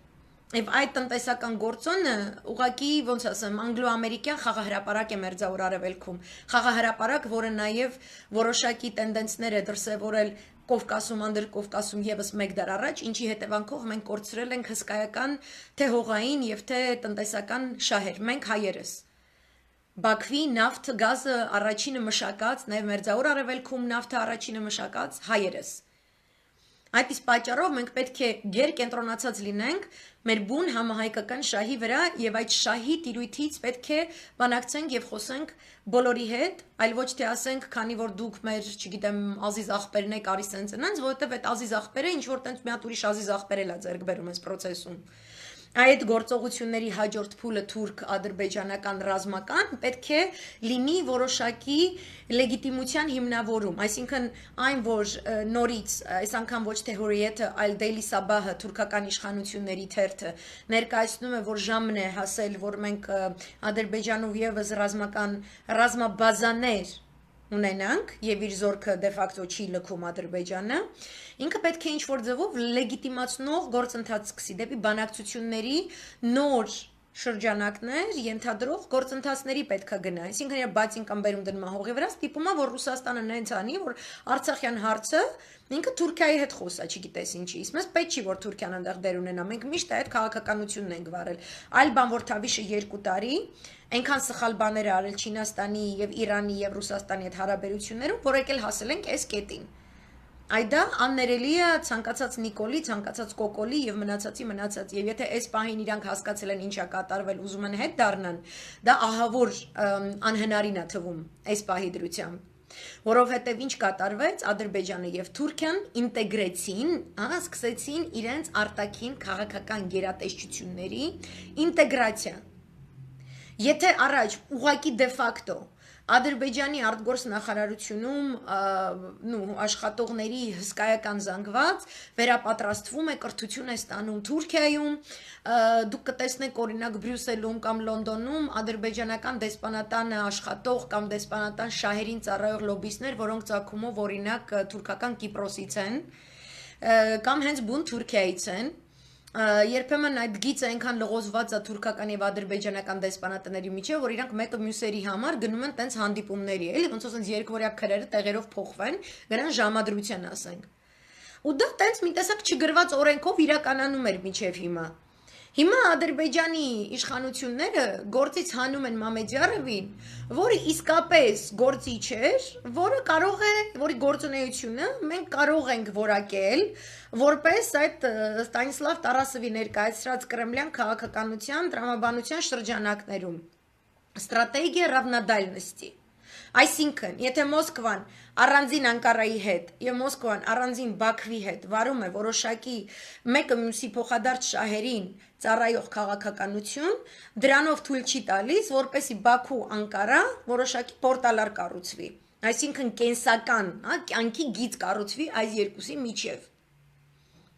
Եվ այդ տնտեսական գործոնը ուղղակի ոնց ասեմ անգլո-ամերիկյան խաղահրապարակ է Մերձավոր Արևելքում, խաղահրապարակ, որը նաև որոշակի տենդենսներ է դրսևորել Կովկասում, Անդրկովկասում եւս մեկ դար առաջ, ինչի հետևանքով մենք կորցրել ենք հսկայական թե հողային եւ թե տնտեսական շահեր, մենք հայերս։ Բաքվի նավթ գազը առաջինը մշակած, նաև Մերձավոր Արևելքում նավթը առաջինը մշակած հայերս։ Այդ իսկ պատճառով մենք պետք է գերկենտրոնացած լինենք մեր բուն համահայկական շահի վրա եւ այդ շահի տիրույթից պետք է բանակցենք եւ խոսենք բոլորի հետ, այլ ոչ թե ասենք, քանի որ դուք մեր, չգիտեմ, ազիզ աղբերն եք, արի սենց ընենց, որովհետեւ այդ ազիզ աղբերը ինչ որ տենց մի հատ ուրիշ ազիզ աղբեր էլա ձեռք բերում այս process-ում։ Այդ գործողությունների հաջորդ փուլը թուրք-ադրբեջանական ռազմական պետք է լինի որոշակի լեգիտիմության հիմնավորում, այսինքն այն, որ նորից այս անգամ ոչ թե Hurriyet-ը, այլ Daily Sabah-ը թուրքական իշխանությունների թերթը ներկայացնում է, որ ժամն է հասել, որ մենք Ադրբեջանում եւս ռազմաբազաներ ունենանք եւ իր զորքը դե ֆակտո չի լքում Ադրբեջանը, ինքը պետք է ինչ-որ ձևով լեգիտիմացնող գործընթաց սկսի դեպի բանակցությունների նոր շրջանակներ ենթադրող գործընթացների պետք է գնա։ Այսինքն իր բացին կամ բերում դնում է հողի վրա, ստիպում է, որ Ռուսաստանը նենց անի, որ Արցախյան հարցը ինքը Թուրքիայի հետ խոսա, չգիտես ինչի։ Իսկ մեզ պետք չի, որ Թուրքիան այնտեղ դեր ունենա։ Մենք միշտ այդ քաղաքականությունն ենք վարել։ Այլ բան, որ Թավիշը 2 տարի այնքան սխալ բաներ արել Չինաստանի եւ Իրանի եւ Ռուսաստանի հետ հարաբերություններում, որ եկել հասել ենք այս կետին։ Այդա աններելի է ցանկացած Նիկոլի, ցանկացած Կոկոլի եւ մնացած եւ եթե այս պահին իրանք հասկացել են ինչա կատարվել, ուզում են հետ դառնան, դա ահավոր անհնարին է թվում այս պահի դրությամբ, որովհետեւ ինչ կատարվեց, Ադրբեջանը եւ Թուրքիան ինտեգրեցին, սկսեցին իրենց արտաքին քաղաքական գերատեսչությունների ինտեգրացիա։ Եթե առաջ ուղակի դե ֆակտո Ադրբեջանի արտգործ նախարարությունում աշխատողների հսկայական զանգված վերապատրաստվում է, կրթություն է ստանում Թուրքիայում, դուք կտեսնեք օրինակ Բրյուսելում կամ Լոնդոնում ադրբեջանական դեսպանատանը աշխատող կամ դեսպանատան շահերին ծառայող լոբբիստներ, որոնք ծագումով օրինակ թուրքական Կիպրոսից են, կամ հենց բուն Թուրքիայից են, երբեմն այդ գիծը այնքան լղոզված է թուրքական եւ ադրբեջանական դեսպանատների միջեւ, որ իրանք մեկը մյուսերի համար գնում են տենց հանդիպումների, էլի, ոնց որ երկվորյա քրերը տեղերով փոխվեն, գնան ժամադրության ասենք։ Ու դա տենց մի տեսակ չգրված օրենքով իրականանում էր միջև հիմա։ Հիմա Ադրբեջանի իշխանությունները գործից հանում են Մամեդյարովին, որը իսկապես գործիչ էր, որի գործունեությունը մենք կարող ենք որակել որպես այդ Ստանիսլավ Տարասովի ներկայացրած կրեմլյան քաղաքականության տրամաբանության շրջանակներում ստրատեգիա равнодальности։ Այսինքն, եթե Մոսկվան առանձին Անկարայի հետ եւ Մոսկվան առանձին Բաքվի հետ վարում է որոշակի մեկը մյուսի փոխադարձ շահերին ծառայող քաղաքականություն, դրանով թույլ չի տալիս, որպեսզի Բաքու Անկարա որոշակի պորտալար կառուցվի։ Այսինքն կենսական, կյանքի գիծ կառուցվի այս երկուսի միջև։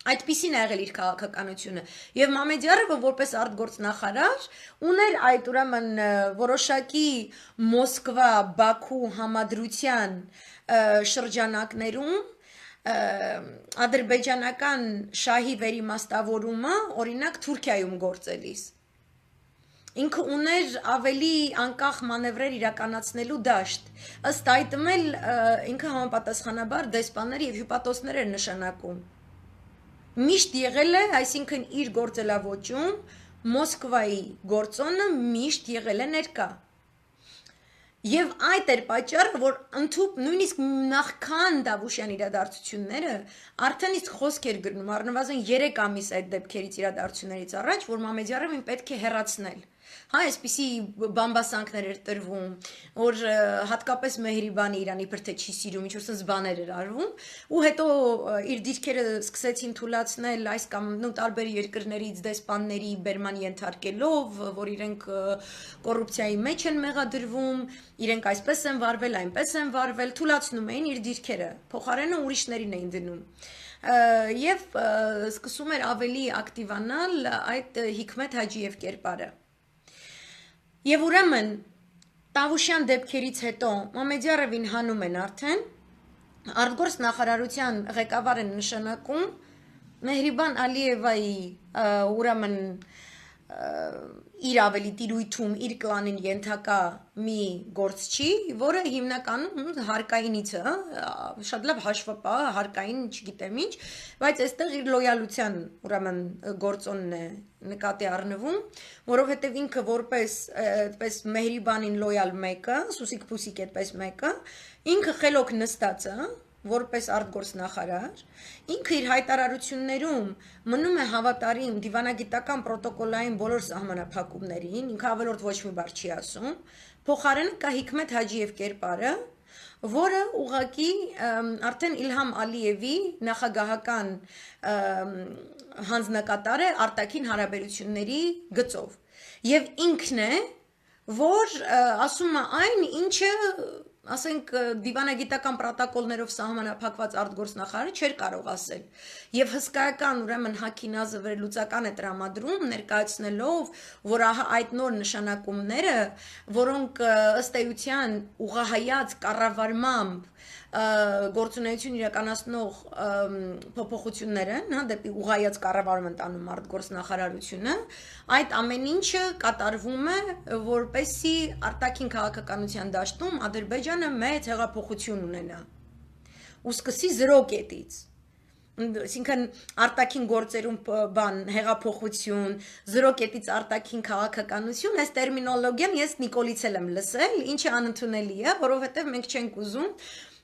Այդպիսին է եղել իր քաղաքականությունը եւ Մամեդյարովը որպես արտգործնախարար ուներ այդ ուրեմն որոշակի Մոսկվա-Բաքու համադրության շրջանակներում ադրբեջանական շահի վերիմաստավորումը օրինակ Թուրքիայում գործելիս ինքը ուներ ավելի անկախ մանևրեր իրականացնելու դաշտ ըստ այդմ էլ ինքը համապատասխանաբար դեսպաններ եւ հյուպատոսներ էր նշանակում Միշտ եղել է, այսինքն իր գործելավոճում Մոսկվայի գործոնը միշտ եղել է ներկա։ Եվ այդ էր պատճառը, որ նույնիսկ նախքան Դավուշյան իրադարձությունները արդեն իսկ խոսք էր գնում, առնվազն 3 ամիս այդ դեպքերից իրադարձություններից առաջ, որ Մամեդյարովին պետք է հեռացնել։ Հա, այսպիսի բամբասանքներ էր տրվում, որ հատկապես Մեհրիբանը Իրանի իբր թե չի սիրում, ինչ որ sense բաներ էր արվում, ու հետո իր դիրքերը սկսեցին թույլաtsնել այս կամ տարբեր երկրներից դեսպանների բերման ենթարկելով, որ իրենք կոռուպցիայի մեջ են մեղադրվում, իրենք այսպես են վարվել, այնպես են վարվել, թույլացնում էին իր դիրքերը, փոխարենը ուրիշներին էին դնում։ Եվ սկսում էր ավելի ակտիվանալ այդ Հիկմետ Հաջիև կերպարը։ Եվ ուրեմն Տավուշյան դեպքերից հետո Մամեդյարովին հանում են արդեն արտգործ նախարարության ղեկավար են նշանակում Մեհրիբան Ալիևայի ուրեմն իր ավելի տիրույթում իր կլանին ենթակա մի գործչի, որը հիմնականում հարկայինից է, շատ լավ հաշվապահ, հարկային չգիտեմ ինչ, բայց այստեղ իր լոյալության ուրեմն գործոնն է նկատի առնվում, որովհետև ինքը որպես այդպես Մեհրիբանին լոյալ մեկը, Սուսիկ Պուսիկ այդպես մեկը, ինքը խելոք նստած է, որպես արտգործնախարար, ինքը իր հայտարարություններում մնում է հավատարիմ դիվանագիտական պրոտոկոլային բոլոր սահմանափակումներին, ինքը ավելորդ ոչ մի բառ չի ասում, փոխարենը կա Հիկմետ Հաջիև կերպարը, որը ուղղակի արդեն Իլհամ Ալիևի նախագահական հանձնակատար է արտաքին հարաբերությունների գծով։ Եվ ինքն է, որ ասում է այն, ինչը ասենք դիվանագիտական պրոտոկոլներով սահմանափակված արտգործնախարարը չէր կարող ասել։ Եվ հսկայական ուրեմն Հակինազը վերլուծական է տրամադրում, ներկայացնելով, որ ահա այդ նոր նշանակումները, որոնք ըստ էության ուղղահայաց կառավարմամբ գործունեություն իրականացնող փոփոխություններ են, հա, դեպի ուղղայաց կառավարում են տանում արտգործնախարարությունը, այդ ամեն ինչը կատարվում է, որպեսզի արտաքին քաղաքականության դաշտում Ադրբեջանը մեծ հեղափոխություն ունենա ու սկսի 0 կետից։ Այսինքն արտաքին գործերում հեղափոխություն, 0 կետից արտաքին քաղաքականություն, այս տերմինոլոգիան ես Նիկոլից եմ լսել, ինչը անընդունելի է, որովհետև մենք չենք ուզում,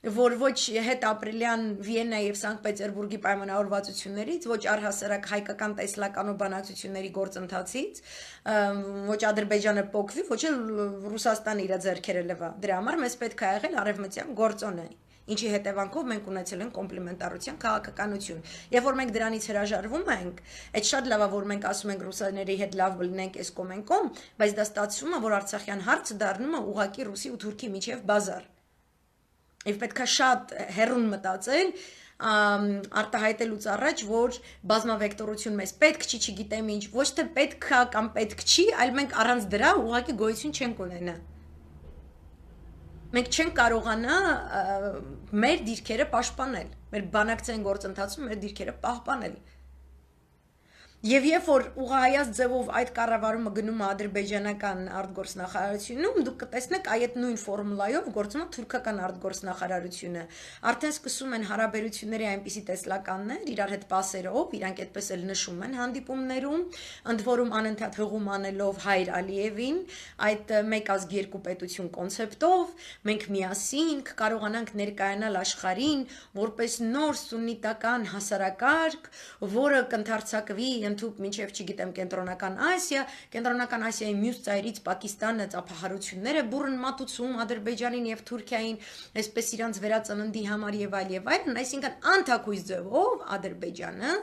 որ ոչ հետապրիլյան Վիեննա եւ Սանկտ Պետերբուրգի պայմանավորվածություններից, ոչ առհասարակ հայկական տեսլականով բանակցությունների գործընթացից, ոչ Ադրբեջանը փոկվի, ոչ էլ Ռուսաստանը իր ձեռքերը լվա։ Դրա համար մեզ պետք է եղել արևմտյան գործոնը, ինչի հետևանքով մենք ունեցել ենք կոմպլեմենտարության քաղաքականություն։ Եվ որ մենք դրանից հրաժարվում ենք, այդ շատ լավ է, որ մենք ասում ենք ռուսաների հետ լավ լինենք այս կոմենկոմ, բայց դա ստացվում է, որ Արցախյան հարցը դառնում է ուղղակի Ռուսի ու Թուրքի միջև բազար։ Եվ պետք է շատ հեռուն մտածել արտահայտելուց առաջ, որ բազմավեկտորություն մեզ պետք չի, չգիտեմ ինչ, ոչ թե պետք է կամ պետք չի, այլ մենք առանց դրա ուղղակի գոյություն չենք ունենա։ Մենք չենք կարողանա մեր դիրքերը պաշտպանել, մեր բանակցային գործընթացում մեր դիրքերը պահպանել։ Եվ երբ որ ուղղահայաց ձևով այդ կառավարումը գնում է ադրբեջանական արտգործնախարարությունում, դուք կտեսնեք այդ նույն ֆորմուլայով գործում է թուրքական արտգործնախարարությունը։ Արդեն սկսում են հարաբերությունների այնպիսի տեսլականներ, իրար հետ պասերով, իրանք այդպես էլ նշում են հանդիպումներում, ընդ որում անընդհատ հղում անելով Հայր Ալիևին, այդ մեկ ազգ երկու պետություն կոնցեպտով, մենք միասին կարողանանք ներկայանալ աշխարհին որպես նոր սուննիտական հասարակարգ, որը կընդարձակվի ընդհուպ մինչև չգիտեմ Կենտրոնական Ասիայի մյուս ծայրից Պակիստանը ծափահարությունները բուրըն մատուցում Ադրբեջանին եւ Թուրքիային, այսպես իրանց վերածննդի համար եւ այլն, այսինքն անթակույց ձևով Ադրբեջանը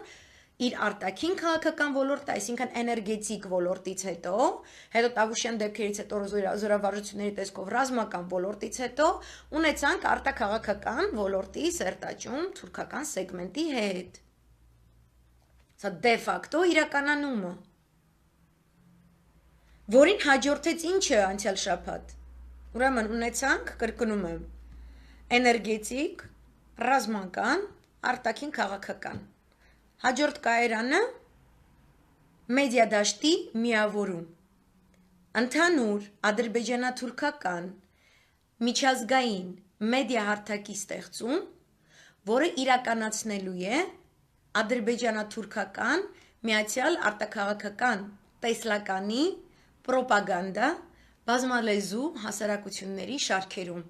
իր արտաքին քաղաքական ոլորտը, այսինքն էներգետիկ ոլորտից հետո Տավուշյան դեպքերից հետո զորավարժությունների տեսքով ռազմական ոլորտից հետո ունեցանք արտաքաղաքական ոլորտի սերտաճում թուրքական սեգմենտի հետ։ Սա դե ֆակտո իրականանումը, որին հաջորդեց ինչը անցյալ շաբաթ։ Ուրեմն ունեցանք, կրկնում եմ, էներգետիկ, ռազմական, արտաքին քաղաքական։ Հաջորդ կայարանը մեդիա դաշտի միավորում։ Ընդհանուր ադրբեջանա-թուրքական միջազգային մեդիա հարթակի ստեղծում, որը իրականացնելու է ադրբեջանա-թուրքական միացյալ արտաքաղաքական տեսլականի պրոպագանդա բազմալեզու հասարակությունների շարքերում։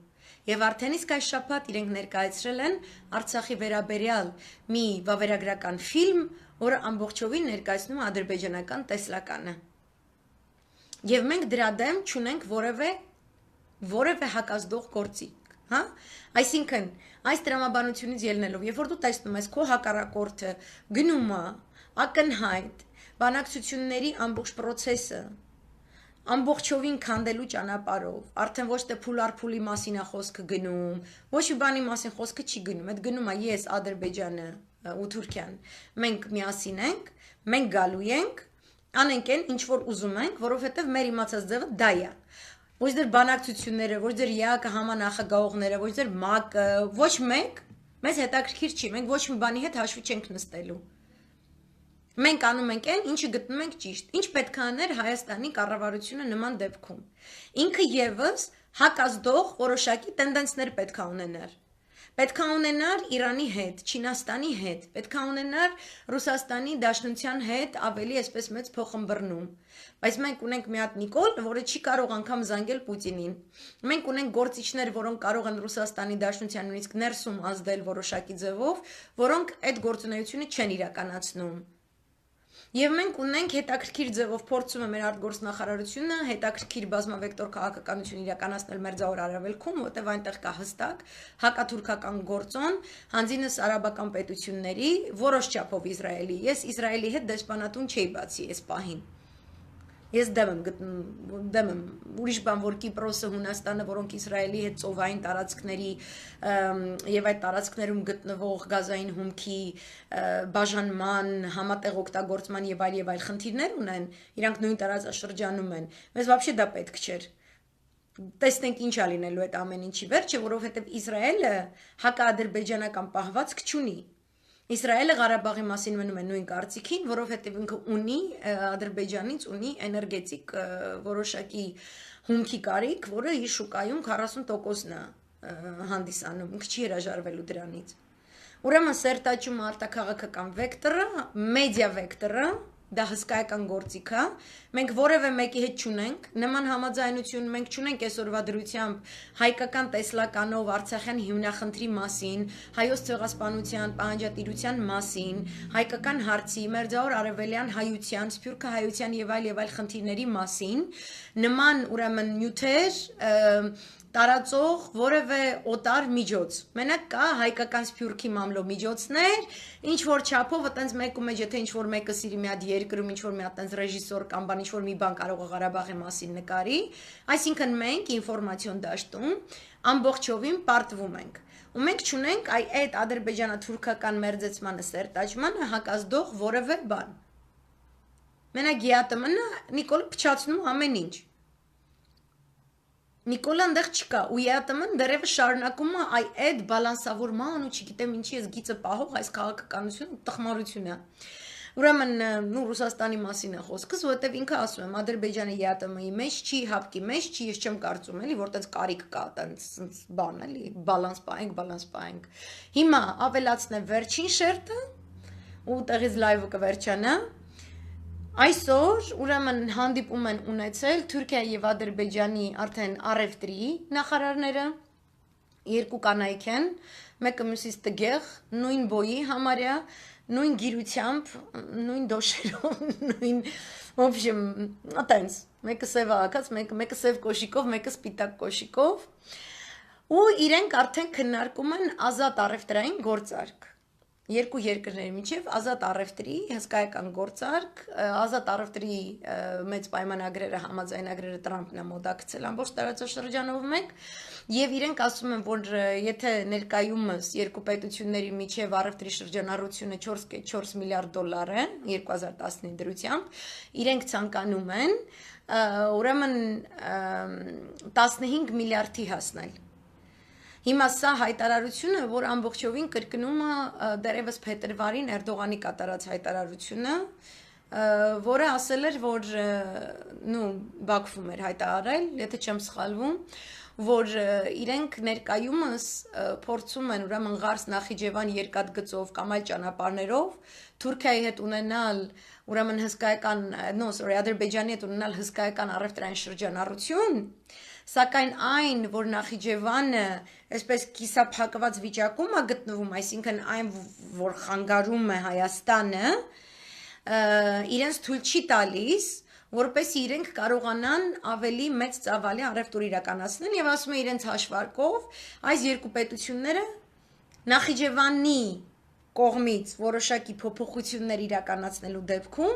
Եվ արդեն իսկ այս շաբաթ իրենք ներկայացրել են Արցախի վերաբերյալ մի վավերագրական ֆիլմ, որը ամբողջովին ներկայացնում է ադրբեջանական տեսլականը։ Եվ մենք դրա դեմ չունենք որևէ հակազդող գործիք, հա? Այսինքն, այս տրամաբանությունից ելնելով, երբ որ դու տեսնում ես քո հակառակորդը գնում է ակնհայտ բանակցությունների ամբողջ process-ը ամբողջովին քանդելու ճանապարհով, արդեն ոչ թե փուլի մասին է խոսքը գնում, ոչ մի բանի մասին խոսքը չի գնում, այդ գնում է ես Ադրբեջանը ու Թուրքիան, մենք միասին ենք, մենք գալու ենք, անենք այն ինչ որ ուզում ենք, որովհետև մեր իմացած ձևը դա է։ Ոչ ձեր բանակցությունները, ոչ ձեր ԵԱԿ համանախագահողները, ոչ ձեր ՄԱԿ-ը, ոչ մեկ մեզ հետաքրքիր չի, մենք ոչ մի բանի հետ հաշվի չենք նստելու։ Մենք անում ենք այն, ինչը գտնում ենք ճիշտ, ինչ պետք է աներ Հայաստանի կառավարությունը նման դեպքում։ Ինքը եւս հակազդող որոշակի տենդենսներ պետք է ունենար։ Պետք է ունենար Իրանի հետ, Չինաստանի հետ, պետք է ունենար Ռուսաստանի Դաշնության հետ ավելի այսպես մեծ փոխըմբռնում։ Բայց մենք ունենք մի հատ Նիկոլ, որը չի կարող անգամ զանգել Պուտինին։ Մենք ունենք գործիչներ, որոնք կարող են Ռուսաստանի Դաշնության նույնիսկ ներսում ազդել որոշակի ձևով, որոնք այդ գործունեությունը չեն իրականացնում։ Եվ մենք ունենք հետաքրքիր ձևով փորձում է մեր արտգործնախարարությունը հետաքրքիր բազմավեկտոր քաղաքականություն իրականացնել Մերձավոր Արևելքում, որտեղ այնտեղ կա հստակ հակաթուրքական գործոն, հանձինս արաբական պետությունների, որոշ չափով Իսրայելի։ Ես Իսրայելի հետ դեսպանատուն չէի բացի այս պահին։ Ես դեմ եմ ուրիշ բան, որ Կիպրոսը, Հունաստանը, որոնք Իսրայելի հետ ծովային տարածքների եւ այդ տարածքներում գտնվող գազային հումքի բաժանման, համատեղ օգտագործման եւ այլ խնդիրներ ունեն, իրանք նույն տարածաշրջանում են։ Մեզ вообще դա պետք չէր։ Տեսնենք ինչ ա լինելու այդ ամեն ինչի վերջը, որովհետեւ Իսրայելը հակաադրբեջանական պահվածք չունի։ Իսրայելը Ղարաբաղի մասին մնում է նույն կարծիքին, որովհետև ինքը ունի Ադրբեջանից ունի էներգետիկ որոշակի հումքի կարիք, որը իր շուկայում 40%-ն է հանդիսանում, ինքը չի հրաժարվելու դրանից։ Ուրեմն սերտաճում արտաքաղաքական վեկտորը, մեդիա վեկտորը, դա հսկայական գործիք է, մենք որևէ մեկի հետ չունենք, նման համաձայնություն մենք չունենք այսօրվա դրությամբ հայկական տեսլականով Արցախյան հիմնախնդրի մասին, հայոց ցեղասպանության, պահանջատիրության մասին, հայկական հարցի, Մերձավոր Արևելյան հայության, Սփյուռքը հայության եւ այլ խնդիրների մասին, նման ուրեմն նյութեր տարածող որևէ օտար միջոց։ Մենակ կա հայկական Սփյուռքի մամլո միջոցներ, ինչ որ չափով այտենց մեկու մեջ եթե ինչ որ մեկը սիրի մի հատ երկրում ինչ որ մի հատ այտենց ռեժիսոր կամ բան ինչ որ մի բան կարող է Ղարաբաղի մասին նկարի, այսինքն մենք ինֆորմացիոն դաշտում ամբողջովին պարտվում ենք։ Ու մենք չունենք այդ ադրբեջանա-թուրքական մերձեցմանը սերտաճմանը հակազդող որևէ բան։ Մենակ ԵԱՏՄ-ը Նիկոլ փչացնում ամեն ինչ։ Նիկոլը այնտեղ չկա, ու ԵԱՏՄ-ն դեռևս շարունակում է այդ բալանսավորման ու չգիտեմ ինչի ես գիծը պահող այս քաղաքականությունը տխմարությունը։ Ուրեմն նու Ռուսաստանի մասին է խոսքս, որովհետև ինքը ասում եմ Ադրբեջանը ԵԱՏՄ-ի մեջ չի, հապկի մեջ չի, ես չեմ կարծում էլի, որ տենց կարիք կա, տենց բան էլի, բալանս պահենք։ Հիմա ավելացնեմ վերջին շերտը ու տեղից լայվը կվերջանա։ Այսօր ուրեմն հանդիպում են ունեցել Թուրքիայի եւ Ադրբեջանի արդեն առևտրի նախարարները, երկու կանայք են, մեկը մյուսից տգեղ, նույն բոյի համարյա, նույն գիրությամբ, նույն դոշերով, նույն, в общем, այտենց, մեկը սև աղաքած, մեկը սև կոշիկով, մեկը սպիտակ կոշիկով, ու իրենք արդեն քննարկում են ազատ առևտրային գործարք։ Երկու երկրների միջև ազատ առևտրի հսկայական գործարք, ազատ առևտրի մեծ պայմանագրերը, համաձայնագրերը Տրամփն է մոտակցել ամբողջ տարածաշրջանով մեկ, եւ իրենք ասում են, որ եթե ներկայումս երկու պետությունների միջև առևտրի շրջանառությունը 4.4 միլիարդ դոլար է 2015 դրությամբ, իրենք ցանկանում են ուրեմն 15 միլիարդի հասնել։ Հիմա սա հայտարարությունը, որ ամբողջովին կրկնում է դեռևս փետրվարին Էրդողանի կատարած հայտարարությունը, որը ասել էր, որ Բաքվում էր հայտարարել, եթե չեմ սխալվում, որ իրենք ներկայումս փորձում են ուրեմն Ղարս Նախիջևան երկաթգծով կամ այլ ճանապարհներով Թուրքիայի հետ ունենալ ուրեմն հսկայական, Ադրբեջանի հետ ունենալ հսկայական առևտրային շրջանառություն, սակայն այն, որ Նախիջևանը այսպես կիսափակված վիճակում է գտնվում, այսինքն այն, որ խանգարում է Հայաստանը, իրենց թույլ չի տալիս, որպեսզի իրենք կարողանան ավելի մեծ ծավալի առևտուր իրականացնել եւ ասում է իրենց հաշվարկով այս երկու պետությունները Նախիջևանի կողմից որոշակի փոփոխություններ իրականացնելու դեպքում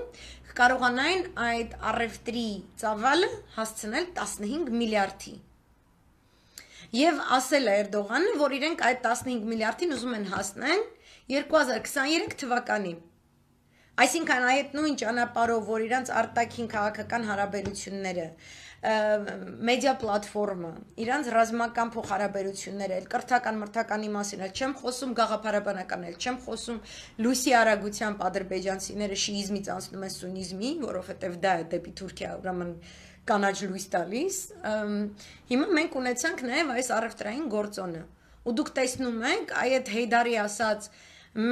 կարողանային այդ առևտրի ծավալը հասցնել 15 միլիարդի։ Եվ ասել է Էրդողանը, որ իրենք այդ 15 միլիարդին ուզում են հասնել 2023 թվականին։ Այսինքն այդ նույն ճանապարհով, որ իրանց արտաքին քաղաքական հարաբերությունները, մեդիա պլատֆորմը, իրանց ռազմական փոխհարաբերությունները, կրթական մրթականի մասին էլ չեմ խոսում, գաղափարաբանական էլ չեմ խոսում, լույսի արագությամբ ադրբեջանցիները շիիզմից անցնում են սունիզմի, որովհետև դա է դեպի Թուրքիա ուրեմն կանաչ լույս տալիս։ Հիմա մենք ունեցանք նաև այս առևտրային գործոնը։ ու դուք տեսնում եք այդ Հեյդարի ասած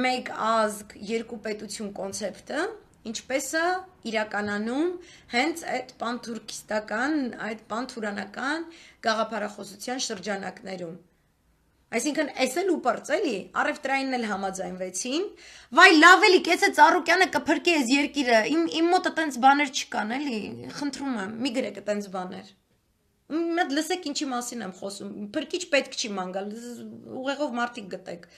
մեկ ազգ երկու պետություն կոնցեպտը ինչպես է իրականանում հենց այդ պանթուրքիստական, այդ պանթուրանական գաղափարախոսության շրջանակներում։ Այսինքն էս էլ ու պրծելի, առևտրայինն էլ համաձայնվեցին, վայ լավ էլի, կեցը Ծառուկյանը կփրկի այս երկիրը, իմ մոտ տենց բաներ չկան, էլի, խնդրում եմ, մի գրեք տենց բաներ։ Մետ լսեք ինչի մասին եմ խոսում, փրկիչ պետք չի ման գալ, ուղեղով մարդիկ գտեք։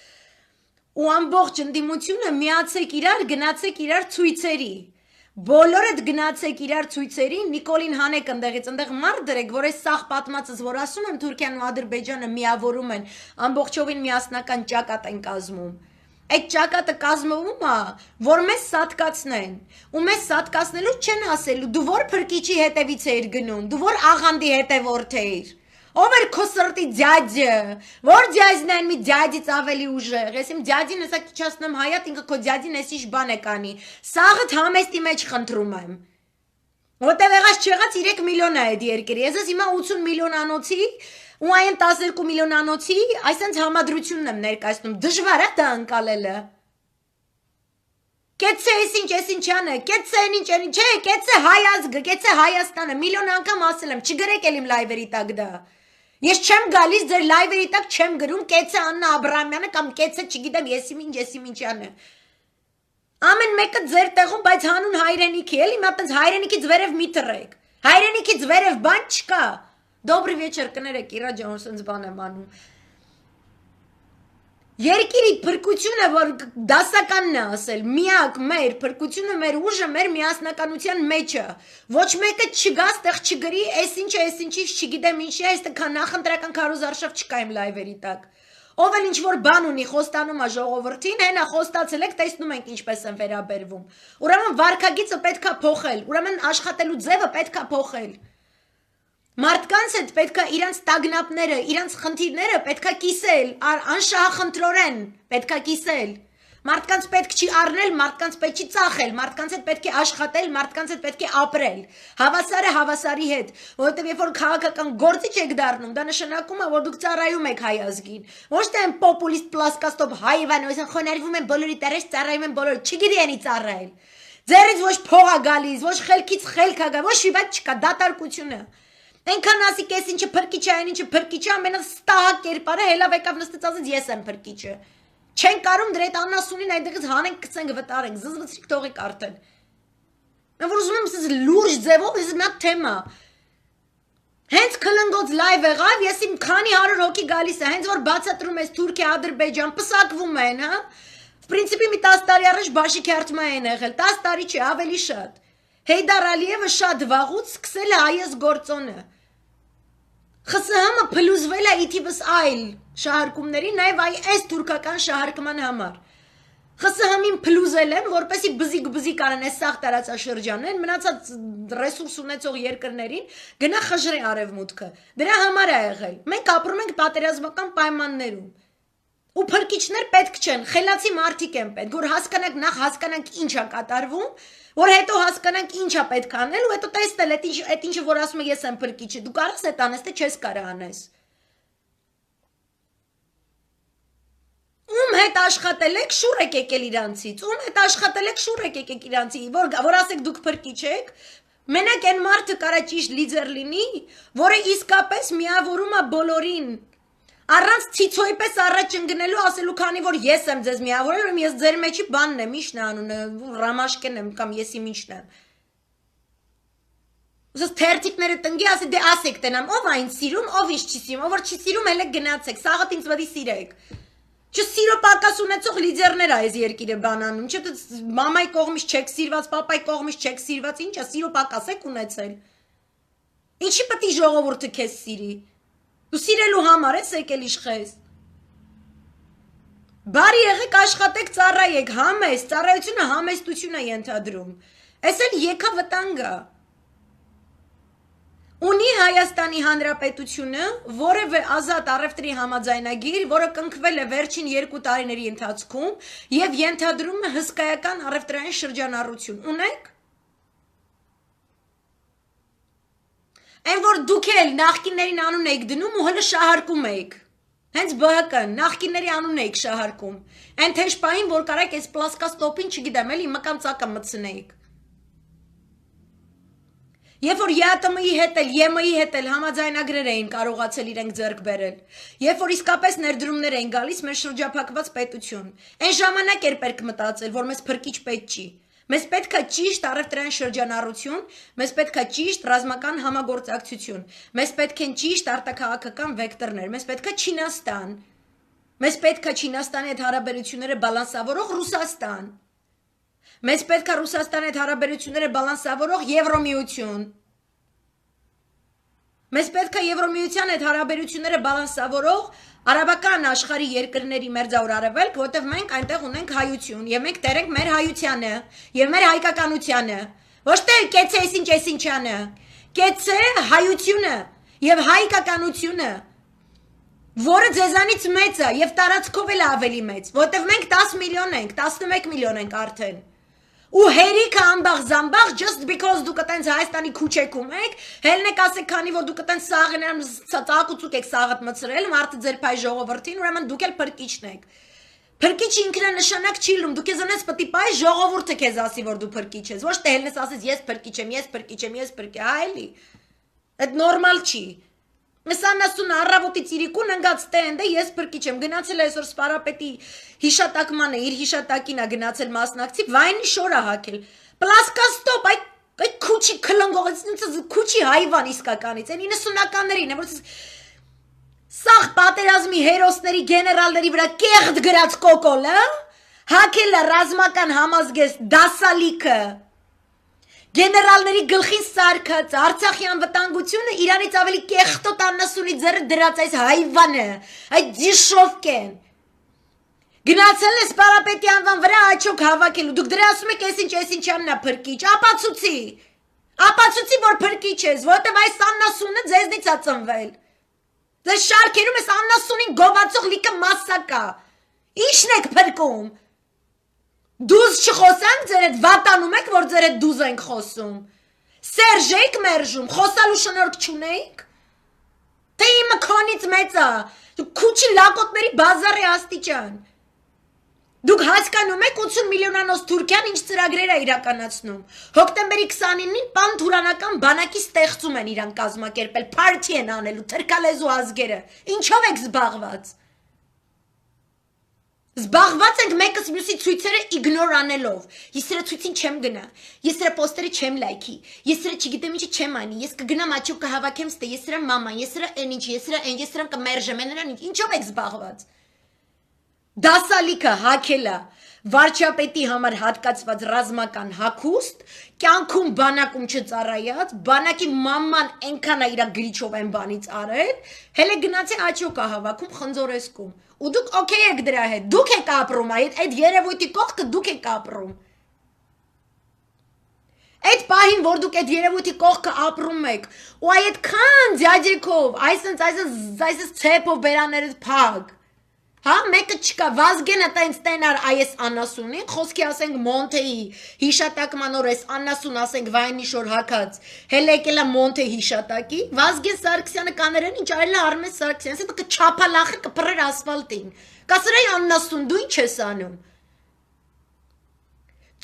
Ու ամբողջ ընդդիմությունը միացեք իրար, գնացեք իրար ցույցերի։ Բոլորդ գնացեք իրար ցույցերին, Նիկոլին հանեք ընդեղ մարդ դրեք, որ այս սաղ պատմածս, որ ասում եմ Թուրքիան ու Ադրբեջանը միավորում են, ամբողջովին միասնական ճակատ են կազմում։ Այդ ճակատը կազմվում է, որ մեզ սատկացնեն, ու մեզ սատկացնելու չեն ասելու, դու որ փրկիչի հետևից էիր գնում, դու որ աղանդի հետևորդ էիր։ Ով էր քո սրտի ձյաձը, որ ձյաձն են մի ձյաձից ավելի ուժեղ, ես իմ ձյաձին հեսա քիչացնեմ հայատ, ինքը քո ձյաձին էսիշ բան է կանի, սաղըտ համեստի մեջ խնդրում եմ, որտև եղած չեղած 3 միլիոն է այդ երկրի, ես ես հիմա 80 միլիոնանոցի ու այն 12 միլիոնանոցի այսենց համադրությունն եմ ներկայացնում, դժվար է դա ընկալելը, կեցե ես ինչան է, կեցե ինչ, չէ, կեցե հայ ազգը, կեցե Հայաստանը, միլիոն անգամ ասել եմ, չգրեք էլ իմ լայվերի տակ դա, ես չեմ գալիս ձեր լայվերի տակ չեմ գրում կեցե Աննա Աբրահամյանը կամ կեցե չգիտեմ եսիմ ինչանը, ամեն մեկը ձեր տեղում, բայց հանուն հայրենիքի, էլի մա տենց հայրենիքից վերև մի թռեք, հայրենիքից վերև բան չկա, դոբրի վեչեր կներեք իրա ջան, սենց բան եմ անում, երկիրի փրկությունը, որ դասականն է ասել, միակ մեր փրկությունը, մեր ուժը, մեր միասնականության մեջը, ոչ մեկը չգա, ստեղ չգրի, այս ինչի, չգիտեմ ինչի է, այստեղ նախընտրական քարոզարշավ չկա իմ լայվերի տակ, ով էլ ինչ-որ բան ունի, խոստանում է ժողովրդին, հենա խոստացել եք, տեսնում ենք ինչպես են վերաբերվում, ուրեմն վարքագիծը պետք է փոխել, ուրեմն աշխատելու ձևը պետք է փոխել, մարդկանց հետ պետք է իրանց տագնապները, իրանց խնդիրները պետք է կիսել, անշահախնդրորեն պետք է կիսել, մարդկանց պետք չի առնել, մարդկանց պետք չի ծախել, մարդկանց հետ պետք է աշխատել, մարդկանց հետ պետք է ապրել, հավասարը հավասարի հետ, որովհետև երբ որ քաղաքական գործիչ եք դառնում, դա նշանակում է, որ դուք ծառայում եք հայ ազգին, ոչ թե այն պոպուլիստ պլասկաստով հայվան, այսինքն խոնարհվում են բոլորի տարեշ, ծառայում են բոլորը, չգիտի անի ծառայել, ձերից ոչ փող է գալիս, ոչ խելքից խելք է գալիս, ոչ մի բան չկա, դատարկությունը Այնքան ասիկ ես ինչը փրկիչ է, այն ինչը փրկիչ է, ամենաստահակ կերպարը հելավ եկավ նստեց ասեց ես եմ փրկիչը։ Չեն կարում դրա այդ անասունին այնտեղից հանենք գցենք վտարենք, զզվցրիկ թողիկ արդեն։ Mən որ ուզում եմ ասես լուրջ ձևով, ես մի հատ թեմա։ Հենց քլնգոց լայվ եղավ, ես իմ քանի 100 հոգի գալիս է, հենց որ բացատրում ես Թուրքիա, Ադրբեջան, պսակվում են, հա։ В принципе մի 10 տարի առաջ բաշի քերթմա են եղել, 10 տարի չի, ավելի շատ։ Հեյդար Ալիևը շատ վաղուց սկսել է այս գործոնը։ ԽՍՀՄ փլուզվել է իթիվս այլ շահարկումների, նաև այս թուրքական շահարկման համար։ ԽՍՀՄ-ին փլուզել են, որպեսի բզիկ անեն այս սաղ տարածաշրջանեն, մնացած ռեսուրս ունեցող երկրներին գնա խժրի արևմուտքը։ Դրա համար է եղել։ Մենք ապրում ենք պատերազմական պայմաններում։ Ու փրկիչներ պետք չեն, խելացի մարդիկ են պետք, որ հասկանանք նախ հասկանանք ինչ է կատարվում, որ հետո հասկանանք ինչ է պետք անել ու հետո տեսնել այդ ինչը որ ասում է ես եմ փրկիչը, դու կարաս այդ անես, թե չես կարող անես։ Ում հետ աշխատել եք, շուռ եք եկել իրանցից, ում հետ աշխատել եք, շուռ եք եկել իրանցի, որ ասեք դուք փրկիչ եք, մենակ այն մարդը կարա ճիշտ լիդեր լինի, որը իսկապես միավորում է բոլորին, առանց ցիցոյի պես առաջ ընկնելու ասելու քանի որ ես եմ ձեզ միավորել, ես ձեր մեջի բանն եմ, ի՞նչն է անունը, Ռամաշկեն եմ կամ եսի ինչն եմ։ Ուզես թերթիկները տնգի ասի դե ասեք տենամ, ով այն սիրում, ով ինչ չի սիրում, ով որ չի սիրում հələ գնացեք, սաղդ ինձ պետք է սիրեք։ Չսիրո պակաս ունեցող լիդերներ է այս երկիրը բանանում, չէ՞ մամայի կողմից չեք սիրված, պապայի կողմից չեք սիրված, ինչ է սիրո պակաս եք ունեցել։ Ինչի պետք է ժողովուրդը քեզ սիրի։ Դու սիրելու համար ես եկել իշխես։ Բարի եղեք աշխատեք ծառայեք, համեստ, ծառայությունը համեստություն է ենթադրում։ Էս էլ եկա վտանգ է։ Ունի Հայաստանի Հանրապետությունը որևէ ազատ առևտրի համաձայնագիր, որը կնքվել է վերջին 2 տարիների ընթացքում եւ ենթադրում է հսկայական առևտրային շրջանառություն։ Ունեք։ Այն որ դուք էլ նախկիններին անուն եք դնում ու հələ շահարկում եք։ Հենց ԲՀԿ-ն նախկինների անունն էիք շահարկում։ Այն թեժ պահին, որ կարեք այս պլասկաստոպին, չգիտեմ, էլի մկան ծակը մտցնեիք։ Երբ որ ԵԱՏՄ-ի հետ էլ, ԵՄ-ի հետ էլ համաձայնագրեր էին կարողացել իրենք ձեռք բերել, երբ որ իսկապես ներդրումներ էին գալիս մեր շրջափակված պետություն, այն ժամանակ էր պետք մտածել, որ մեզ փրկիչ պետք չի։ Մեզ պետք է ճիշտ առևտրային շրջանառություն, մեզ պետք է ճիշտ ռազմական համագործակցություն, մեզ պետք են ճիշտ արտաքաղաքական վեկտորներ, մեզ պետք է Չինաստան, մեզ պետք է Չինաստանի հետ հարաբերությունները բալանսավորող Ռուսաստան, մեզ պետք է Ռուսաստանի հետ հարաբերությունները բալանսավորող Եվրոմիություն, մեզ պետք է Եվրոմիության հետ հարաբերությունները բալանսավորող արաբական աշխարհի երկրների մերձավոր արևելք, որտեղ մենք այնտեղ ունենք հայություն, եւ մենք տերենք մեր հայությանը եւ մեր հայկականությանը, ոչ թե կեցե այսինչանը, կեցե հայությունը եւ հայկականությունը, որը ձեզանից մեծ է եւ տարածքով էլ ավելի մեծ, որտեղ մենք 10 միլիոն ենք, 11 միլիոն ենք արդեն։ Ու հերիքը ամբաղ զամբաղ just because դուք այտենց Հայաստանի քուչեքում եք, հելնեք ասեք քանի որ դուք այտենց սաղներն ծակուցուկ եք սաղդ մցրել, մարդը ձեր փայ ժողովրդին, ուրեմն դուք էլ փրկիչն եք։ Փրկիչ ինքնանշանակ չի լում, դուք եզանես պետք է պայ ժողովուրդը քեզ ասի որ դու փրկիչ ես, ոչ թե հելնես ասես ես փրկիչ եմ, ես փրկիչ եմ, ես փրկիչ, հա էլի։ Այդ նորմալ չի։ Մսանասուն առավոտի ծիրիկուն ընկած ստենդ է, ես փրկիչ եմ, գնացել այսօր սպարապետի հիշատակմանը, իր հիշատակին է գնացել մասնակցի, վայնի շոր է հակել, պլասկաստոպ, այդ քուչի քլնգողից, քուչի հայվան իսկականից, այն 90-ականներին է, որ սաղ պատերազմի հերոսների, գեներալների վրա կեղտ գրած կոկոլը, հակել է ռազմական համազգեստ դասալիքը, գեներալների գլխին սարքած Արցախյան վտանգությունը իրանից ավելի կեղտոտ աննասունի ձեռը դրած այս հայվանը, այդ դիշովկեն։ Գնացել է սպարապետի անվան վրա աչոք հավաքելու, դուք դրա ասում եք այսինչյանն է փրկիչ, ապացուցի, որ փրկիչ ես, որտև այս աննասունը ձեզնից է ծնվել։ Ձեզ շարքերում ես աննասունին գովացող լիքը մասակա, ինչն եք փրկում։ Դուզ չխոսանք ձեր հետ վատանում եք, որ ձեր հետ դուզ ենք խոսում, Սերժ եք մերժում, խոսալու շնորհք չունեիք, թե իմը քոնից մեծ է, քուչի լակոտների բազարի աստիճան, դուք հասկանում եք 80 միլիոնանոց Թուրքիան ինչ ծրագրեր է իրականացնում, հոկտեմբերի 29-ին պանթուրանական բանակի ստեղծում են իրան կազմակերպել, փարթի են անելու, թրքալեզու ազգերը, ինչով եք զբաղված, Զբաղված ենք մեկս մյուսի ցույցերը իգնոր անելով։ Ես սրա ցույցին չեմ գնա։ Ես սրա պոստերը չեմ լայքի։ Ես սրա չգիտեմ ինչի չեմ անի։ Ես կգնամ աչուկ կհավաքեմ ստե։ Ես սրա մաման, ես սրա այն ինչ, ես սրա այն, ես սրան կմերժեմ, նրան ինչով եք զբաղված։ Դասալիքը հակելա, վարչապետի համար հատկացված ռազմական հագուստ, կյանքում բանակում չծառայած, բանակի մաման այնքան է իր գրիչով այն բանից արել, հələ գնացի աչոկ հավաքում խնձորեսկում։ Ու դուք օքեյ եք դրա հետ, դուք եք ապրում, այդ երևույթի կողքը դուք եք ապրում։ Այդ պահին, որ դուք այդ երևույթի կողքը ապրում եք, ու այդքան ձյաջեքով, այսպես ցեպով բերաներդ փակ։ Հա, մեկը չկա, Վազգենը տենց տենար այս անասունին, խոսքի ասենք Մոնթեի հիշատակման օր այս անասուն ասենք վայնի շոր հակած, հել եկել է Մոնթե հիշատակի, Վազգեն Սարգսյանը կաներեն ինչ արել է Արմեն Սարգսյանը, ասել կչափալախը կփռեր ասֆալտին, կասրեի անասուն, դու ինչ ես անում։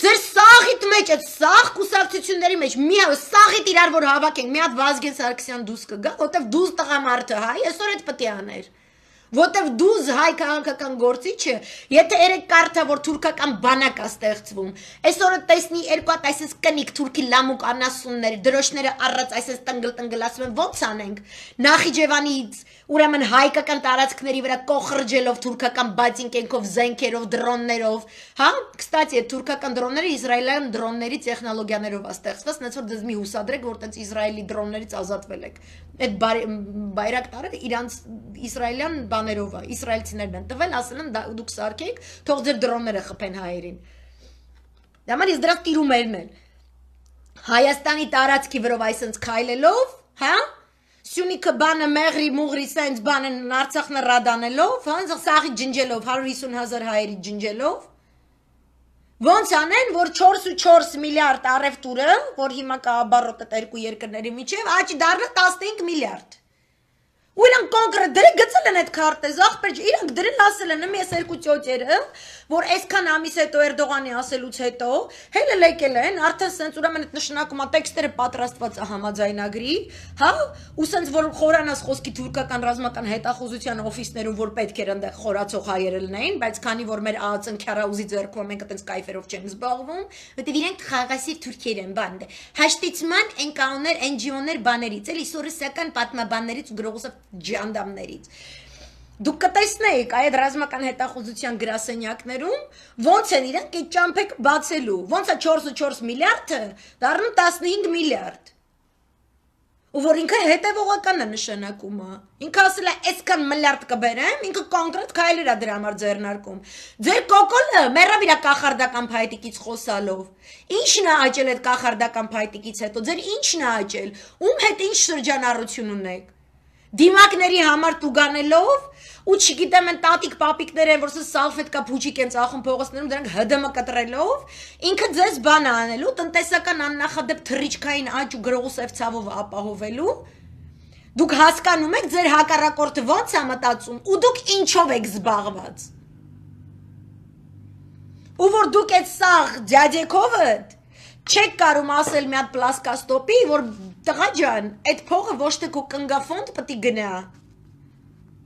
Ձեր սաղիտ մեջ, այդ սաղ կուսակցությունների մեջ, սաղիտ իրար որ հավաքենք, մի հատ Վազգեն Սարգսյան դուս կգա, որտեվ դուս տղամարդը հայ, այսօր այդ պետք է աներ։ Որտև դուզ հայ քաղաքական գործիչը, եթե երեք կարդա, որ թուրքական բանակ է ստեղծվում, այսօրը տեսնի երկու հատ այսպես կնիկ թուրքի լամուկ անասուններ, դրոշները առած այսպես տնգլ ասում են ո՞նց անենք, Նախիջևանից ուրեմն հայկական տարածքների վրա կոխրջելով թուրքական բացինկենքով, զենքերով, դրոններով, հա, կստացի այդ թուրքական դրոնները իսրայելյան դրոնների տեխնոլոգիաներով է ստեղծված, նենց որ դες մի հուսադրեք, որ տենց իսրայելի դրոններից ազատվել եք։ Այդ բայրակտարը իրանց իսրայելյան բաներով է, իսրայելցիներն են տվել, ասել են դուք սարքեք, թող ձեր դրոնները խփեն հայերին։ Դամար ես դրա տիրումերն են։ Հայաստանի տարածքի վրով այսպես քայլելով, հա? Սյունիքը բանը մեղրի մուղրի սենց բանը Արցախն ռադանելով, հա, սաղի ջնջելով, 150,000 հայերի ջնջելով, ոնց անեն, որ 4.4 միլիարդ առևտուրը, որ հիմա կաաբարոտ այդ երկու երկրների միջև, աճ դառնա 15 միլիարդ։ ու իրանք կոնկրետ դրել գծել են այդ քարտեզ, ախպեր, իրանք դրել ասել են մի երկու ճոճերը, որ այսքան ամիս հետո Էրդողանի ասելուց հետո հելը լեկել են, արդեն սենց ուրեմն այդ նշանակում է տեքստերը պատրաստված է համաձայնագրի, հա, ու սենց որ խորանաս խոսքի թուրքական ռազմական հետախուզության օֆիսներում որ պետք էր այնտեղ խորացող հայերը լինեին, բայց քանի որ մեր ԱԱՑ-ն ձեռքում մենք այտենց կայֆերով չենք զբաղվում, որտեղ իրենք խաղաղասիր թուրքեր են բան, հաշտեցման են կանոններ, NGO-ներ բաներից, էլի սորոսական պատմաբաններից ու գրողոսով ջանդամներից Դուք կտեսնեիք այդ ռազմական հետախուզության գրասենյակներում ոնց են իրենք այդ ճամփեք բացելու, ոնց է 4.4 միլիարդը դառնում 15 միլիարդ։ Ու որ ինքը հետևողական է նշանակումը։ Ինքը ասել է այսքան միլիարդ կբերեմ, ինքը կոնկրետ քայլեր է դրա համար ձեռնարկում։ Ձեր կոկոլը մեռավ իր կախարդական փայտիկից խոսալով։ Ինչն է աճել այդ կախարդական փայտիկից հետո։ Ձեր ինչն է աճել։ Ում հետ ինչ շրջանառություն ունեք։ Դիմակների համար տուգանելով ու չգիտեմ են տատիկ պապիկներ են որ սալֆետկա փուչիկ են ծախում փողոցներում դրանք ՀԴՄ կտրելով ինքը ձեզ բան անելու տնտեսական աննախադեպ թռիչքային աճ ու գրողուսև ցավով ապահովելու դուք հասկանում եք ձեր հակառակորդը ոնց է մտածում ու դուք ինչով եք զբաղված ու որ դուք այդ սաղ ջաջեքովդ չեք կարում ասել մի հատ պլասկաստոպի որ տղա ջան այդ փողը ոչ թե քո կնգաֆոնդ պետք է գնա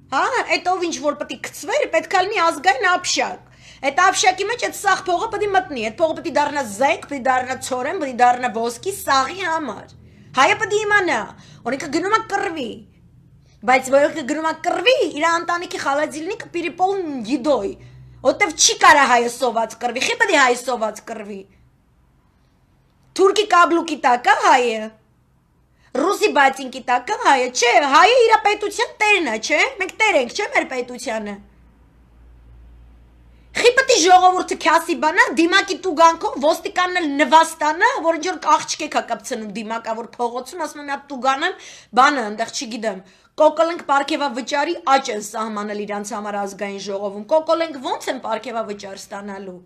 Հա, այդ ով ինչ որ պետք է գցվեր, պետք է լինի ազգային ապշակ։ Այդ ապշակի մեջ այդ սաղ փողը պետք է մտնի, այդ փողը պետք է դառնա զենք, պետք է դառնա ցորեն, պետք է դառնա ոսկի սաղի համար։ Հայը պետք է իմանա, որ ինքը գնում է կռվի։ Բայց որ ինքը գնում է կռվի, իր ընտանիքի խալածիլնիկը պիրիպոլ գիդոյ։ Որտեվ չի կարա հայը սոված կռվի, խի պետք է հայը սոված կռվի։ Թուրքի կաբլուկի տակա հայը։ Ռուսի բացինքի տակը հայը, չէ, հայը իր պետության տերն է, չէ, մենք տեր ենք, չէ, մեր պետությանը։ Խի պետք է ժողովուրդը քյասի բանա, դիմակի տուգանքով ոստիկանն էլ նվաստանա, որ ինչ որ աղջիկ է կապցնում դիմակավոր փողոցում, ասում եմ, «Մի տուգանեմ, բանը, այնտեղ չգիտեմ»։ Կոկոլենք պարգևավճարի աճ են սահմանել իրանց համար ազգային ժողովում։ Կոկոլենք ոնց են պարգևավճար ստանալու։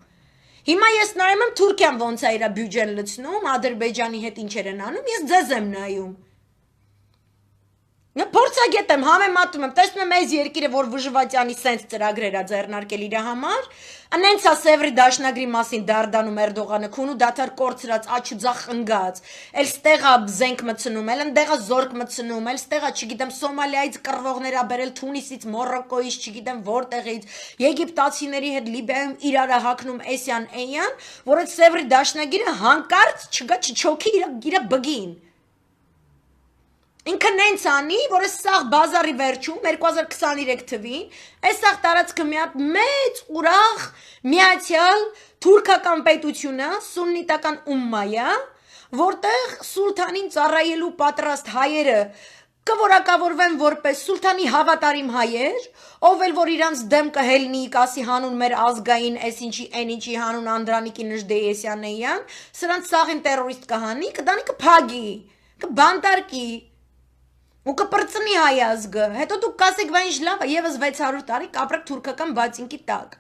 Հիմա ես նայում եմ Թուրքիան ոնց է իր բյուջեն լցնում, Ադրբեջանի հետ ինչեր են անում, ես ձեզ եմ նայում։ Փորձագետ եմ, համեմատում եմ, տեսնում եմ այս երկիրը, որ Վժվատյանի սենց ծրագրեր է ձեռնարկել իր համար, անենց է Սևրի դաշնագրի մասին դարդանում Էրդողանը, քունու դաթար կորցրած, աչու ձախ ընգած, էլ ստեղա զենք մտցնում, էլ ընդեղա զորք մտցնում, էլ ստեղա, չգիտեմ, Սոմալիայից կռվողներ ա բերել Թունիսից, Մորոկոից, չգիտեմ որտեղից, Եգիպտացիների հետ Լիբիայում իրար է հագնում էսյան էյան, որ այդ Սևրի դաշնագիրը հանկարծ չգա չչոքի իր բգին։ Ինքը նենց անի, որ այս սաղ բազարի վերջում 2023 թվին, այս սաղ տարածքը մի հատ մեծ ուրախ միացյալ թուրքական պետությունը, սուննիտական ումմայա, որտեղ սուլթանին ծառայելու պատրաստ հայերը կորակավորվեն որպես սուլթանի հավատարիմ հայեր, ով էլ որ իրանց դեմ կհելնի, կասի հանուն մեր ազգային, այս ինչի, այն ինչի հանուն Անդրանիկի Նժդեեսյանեյան, սրանց սաղին տերորիստ կհանի, կդանի կփագի, կբանտարկի ու կպրծնի հայ ազգը, հետո դուք կասեք, վա ինչ լավ է, եվս 600 տարի կապրեք թուրքական բացինքի տակ։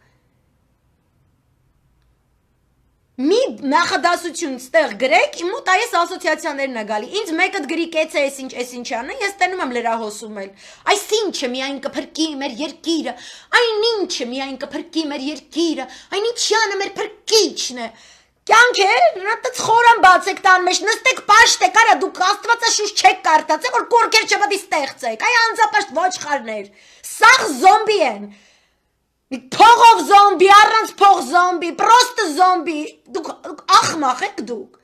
Մի նախադասություն ստեղ գրեք, իմ մոտ այս ասոցիացիաներն է գալի, ինձ մեկըդ գրի կեց է այս ինչ անը, ես տենում եմ լրահոսում էլ, այս ինչը միայն կփրկի մեր երկիրը, այն ինչը միայն կփրկի մեր երկիրը, այն ինչյանը մեր փրկիչն է, Կյանք է, նրատած խորան բացեք տան մեջ, նստեք պաշտեք, արա դուք աստվածաշուշ չեք կարդացել, որ կորքեր չպատի ստեղծեք, այ անձապաշտ ոչխարներ, սաղ զոմբի են, փողով զոմբի, առանց փող զոմբի, պրոստը զոմբի, դուք ախմախ եք դուք։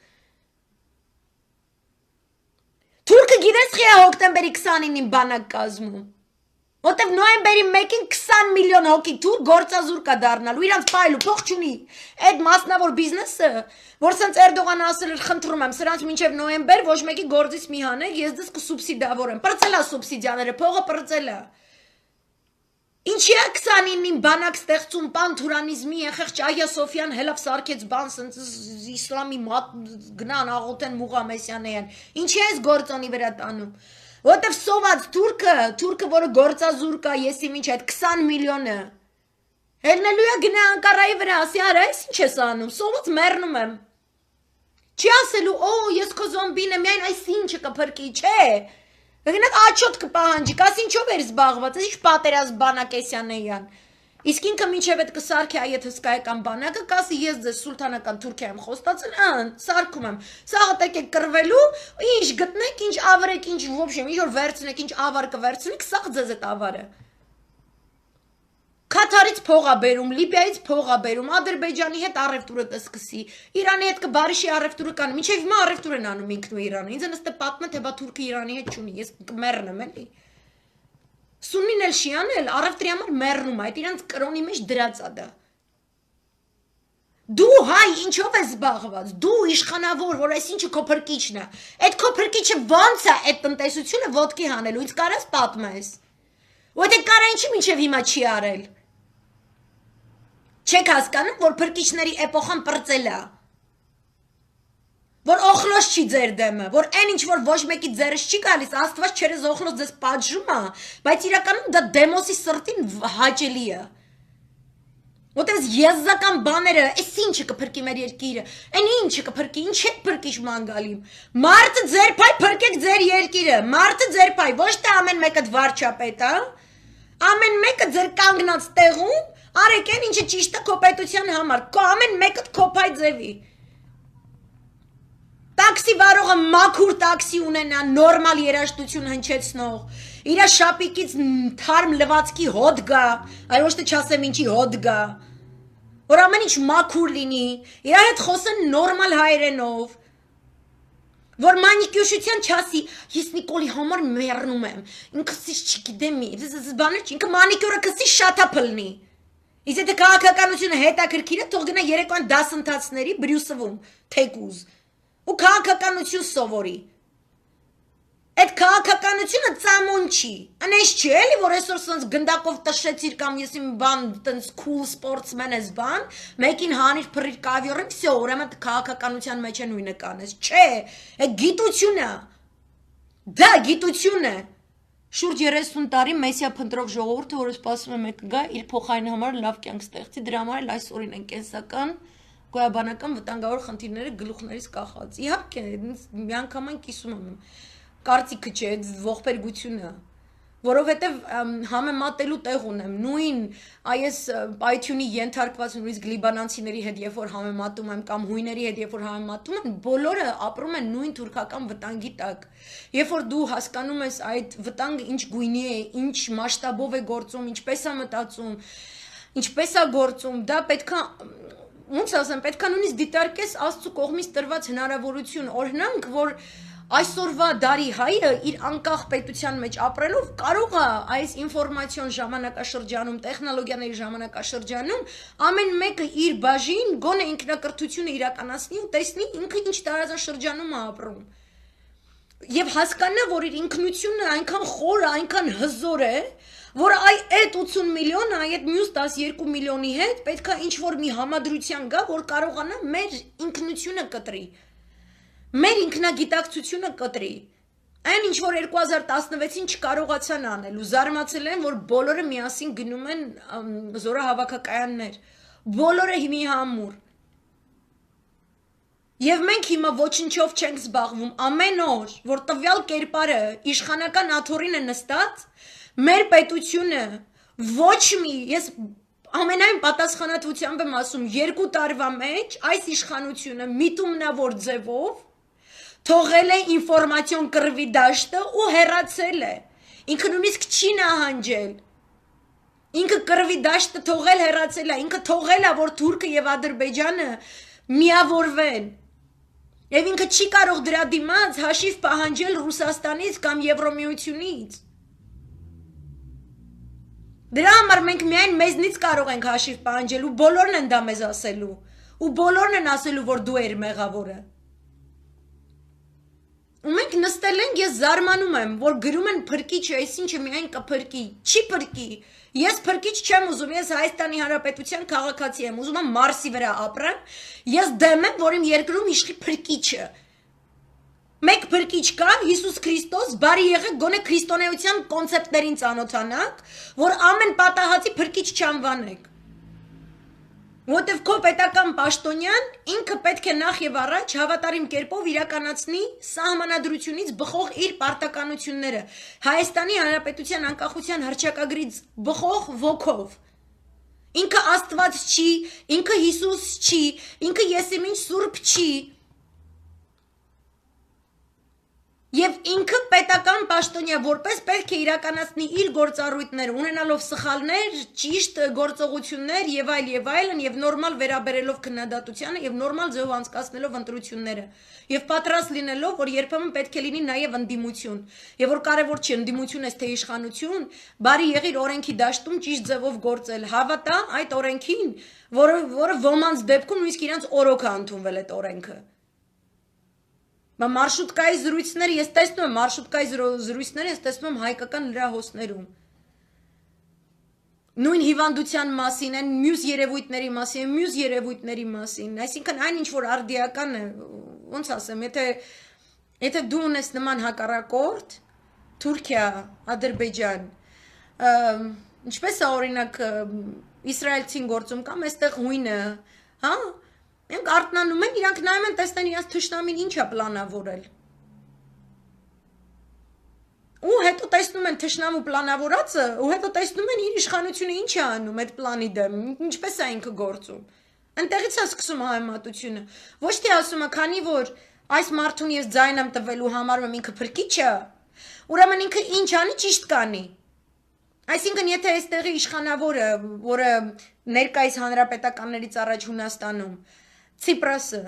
Թուրքը գիտես խի է հոկտեմբերի 29-ին բանակ կազմում, Որտև նոյեմբերի 1-ին 20 միլիոն հոգի թուր գործազուր կա դառնալու, իրանց փայլու փող չունի։ Այդ մասնավոր բիզնեսը, որ սենց Էրդողանը ասել էր, խնդրում եմ, սրանց մինչև նոյեմբեր ոչ մեկի գործից մի հանեք, ես դες կսուբսիդավորեմ։ Պրծելա սուբսիդիաները, փողը պրծելա։ Ինչի է 29-ին բանակ ստեղծում պանթուրանիզմի եղեղջ Այա Սոֆյան հելավ սարքեց բան սենց իսլամի գնան աղոթեն Մուղամեսյանեյան։ Ինչի է այս գործոնի վրա տանում։ Որտև սոված թուրքը, որը գործազուր կա, եսի մինչ այդ 20 միլիոնը, հելնելու է գնա Անկարայի վրա, ասի արա, ես ինչ ես անում, սոված մերնում եմ, չի ասելու, ես քո զոմբին եմ, միայն այս ինչը կփրկի, չէ, Գնաք աչոտ կպահանջի, կաս ինչով էր զբաղված, ինչ պատերազմ բանակեսյան էյան։ Իսկ ինքը մինչև այդ կսարքի այդ հսկայական բանակը, կասի ես ձեզ սուլթանական Թուրքիայում խոստացել, սարքում եմ։ Սաղը տեկեք կռվելու, ինչ գտնեք, ինչ ավարեք, ինչ ոբշեմ, ինչ որ վերցնեք, ինչ ավար կվերցնեք, սաղ ձեզ այդ ավարը։ Քաթարից փող ա բերում, Լիբիայից փող ա բերում, Ադրբեջանի հետ առևտուրը կսկսի, Իրանի հետ կբարիշի առևտուրը կան, մինչև հիմա առևտուր են անում ինքն ու Իրանը, ինձ նստե պատմը, թե բա Թուրքը Իրանի հետ չունի, ես կմեռնեմ էլի։ Սուննին էլ շիան էլ առևտրի համար մեռնում է, այդ իրանց կրոնի մեջ դրած ա դա։ Դու հայ ինչով ես զբաղված, դու իշխանավոր, որ այսինչը քո փրկիչն է, այդ քո փրկիչը ոնց է այդ տնտեսությունը ոտքի հանելու, ինձ կարաս պատմես։ Ու եթե կարա ինչի մինչև հիմա չի արել։ Չեք հասկանում, որ փրկիչների էպոխան պրծել է, որ օխլոս չի ձեր դեմը, որ այն ինչ որ ոչ մեկի ձերս չի գալիս, Աստված չերես օխլոս ձեզ պատժում է, բայց իրականում դա դեմոսի սրտին հաճելի է։ Որտեզ եզական բաները, այս ինչը կփրկի մեր երկիրը, այն ինչը կփրկի, ինչ է փրկիչ մանգալիմ։ Մարդը ձեր փայ փրկեք ձեր երկիրը, մարդը ձեր փայ, ոչ թե ամեն մեկը վարչապետ, հա։ Ամեն մեկը ձեր կանգնած տեղում արեք այն ինչը ճիշտ է քո պետության համար, քո ամեն մեկը քո փայ ձևի։ Տաքսի վարողը մաքուր տաքսի ունենա, նորմալ երաժշտություն հնչեցնող, իր շապիկից թարմ լվացքի հոտ գա, այ ոչ թե չասեմ ինչի հոտ գա, որ ամեն ինչ մաքուր լինի, իր հետ խոսեն նորմալ հայերենով, որ մանիկյոշության չասի, ես Նիկոլի համար մեռնում եմ, ինքսից չգիտեմ, ինքը մանիկյորը կսի շատ է փլնի։ Իսկ եթե քաղաքականությունը հետաքրքիր է, թող գնա երեկոյան դասընթացների Բրյուսովում, թեկուզ, ու քաղաքականություն սովորի։ Այդ քաղաքականությունը ծամոն չի, անես չի, էլի, որ այսօր սենց գնդակով տշեցիր կամ ես իմ բան, տենց cool sportsman ես բան, մեկին հանիր փռիր կավյորին, վсё, ուրեմն քաղաքականության մեջ է նույնը կանես, չէ, այդ գիտություն է, դա գիտություն է։ Շուրջ 30 տարի մեսիա փնտրող ժողովուրդը, որը սպասում է մեկ գա, իր փոխարինի համար լավ կյանք ստեղծի, դրա համար էլ այսօրին են կենսական, գոյաբանական վտանգավոր խնդիրները գլուխներից կախած։ Իհարկե, միանգամայն կիսում եմ, կարծիքը չէ, ողբերգությունը, որովհետև համեմատելու տեղ ունեմ, նույն այս պայթյունի ենթարկված նույնիսկ լիբանանցիների հետ, երբ որ համեմատում եմ, կամ հույների հետ, երբ որ համեմատում եմ, բոլորը ապրում են նույն թուրքական վտանգի տակ։ Երբ որ դու հասկանում ես այդ վտանգը ինչ գույնի է, ինչ մասշտաբով է գործում, ինչպես է մտածում, ինչպես է գործում, դա պետքա ոնց ասեմ, պետքա նույնիսկ դիտարկես Աստծո կողմից տրված հնարավորություն, օրհնանք, որ այսօրվա դարի հայը իր անկախ պետության մեջ ապրելով կարող է այս ինֆորմացիոն ժամանակաշրջանում, տեխնոլոգիաների ժամանակաշրջանում ամեն մեկը իր բաժին գոնե ինքնակրթությունը իրականացնի ու տեսնի ինքը ինչ տարածաշրջանում է ապրում։ Եվ հասկանա, որ իր ինքնությունը այնքան խոր է, այնքան հզոր է, որ այդ 80 միլիոնը այդ մյուս 12 միլիոնի հետ պետք է ինչ-որ մի համադրության գա, որ կարողանա մեր ինքնությունը կտրի, մեր ինքնագիտակցությունը կտրի, այն ինչ որ 2016-ին չկարողացան անել ու զարմացել են, որ բոլորը միասին գնում են զորահավաքակայաններ, բոլորը հիմի համուր, և մենք հիմա ոչնչով չենք զբաղվում, ամեն օր, որ տվյալ կերպարը իշխանական աթոռին է նստած, մեր պետությունը ոչ մի, ես ամենայն պատասխանատվությամբ եմ ասում, 2 տարվա մեջ այս իշխանությունը միտումնավոր ձևով թողել է ինֆորմացիոն կռվի դաշտը ու հեռացել է, ինքը նույնիսկ չի նահանջել, ինքը կռվի դաշտը թողել հեռացել է, ինքը թողել է, որ Թուրքը և Ադրբեջանը միավորվեն, և ինքը չի կարող դրա դիմաց հաշիվ պահանջել Ռուսաստանից կամ Եվրոմիությունից։ Դրա համար մենք միայն մեզնից կարող ենք հաշիվ պահանջել ու բոլորն են դա մեզ ասելու, ու բոլորն են ասելու, որ դու ես մեղավորը։ Ու մենք նստել ենք, ես զարմանում եմ, որ գրում են փրկիչը, այսինչը միայն կփրկի, չի փրկի, ես փրկիչ չեմ ուզում, ես Հայաստանի Հանրապետության քաղաքացի եմ, ուզում եմ Մարսի վրա ապրեմ, ես դեմ եմ, որ իմ երկրում իշխի փրկիչը։ Մեկ փրկիչ կա, Հիսուս Քրիստոս, բարի եղեք, գոնե քրիստոնեության կոնցեպտներին ծանոթանաք, որ ամեն պատահածի փրկիչ չանվանեք։ Որտեվ քո պետական պաշտոնյան ինքը պետք է նախ եւ առաջ հավատարիմ կերպով իրականացնի սահմանադրությունից բխող իր պարտականությունները Հայաստանի Հանրապետության անկախության հռչակագրից բխող ոգով ինքը Աստված չի, ինքը Հիսուս չի, ինքը Եսիմինչ Սուրբ չի Եվ ինքը պետական պաշտոնյա որպես պետք է իրականացնի իր գործառույթները, ունենալով սխալներ, ճիշտ գործողություններ եւ այլն եւ նորմալ վերաբերելով քննադատությանը եւ նորմալ ձեւով անցկացնելով ընտրությունները եւ պատրաստ լինելով, որ երբեմն պետք է լինի նաեւ ընդդիմություն եւ որ կարեւոր չի ընդդիմություն է թե իշխանություն, բարի եղիր օրենքի դաշտում ճիշտ ձևով գործել, հավատա այդ օրենքին, որը ոմանց դեպքում նույնիսկ իրանց օրոք է ընդունվել այդ օրենքը Մարշրուտկայի զրույցները ես տեսնում եմ մարշրուտկայի զրույցները ես տեսնում եմ հայկական լրահոսներում նույն հիվանդության մասին են մյուս երևույթների մասին այսինքն այն ինչ որ արդիական է ոնց ասեմ եթե դու ունես նման հակառակորդ Թուրքիա Ադրբեջան ինչպես է օրինակ իսրայելցին գործում կամ այստեղ հույնը հա Մենք արտնանում են, իրանք նայում են տեսնեն իրանց թշնամին ինչ է պլանավորել։ Ու հետո տեսնում են թշնամու պլանավորածը, ու հետո տեսնում են իր իշխանությունը ինչ է անում այդ պլանի դեմ, ինչպես է ինքը գործում։ Այնտեղից է սկսում համեմատությունը։ Ոչ թե ասում է, քանի որ այս մարդուն ես ձայն եմ տվելու համարում եմ ինքը փրկիչ է, ուրեմն ինքը ինչ անի ճիշտ կանի։ Այսինքն եթե այստեղի իշխանավորը, որը ներկայիս հանրապետականներից առաջ Հունաստանում Ցիպրասը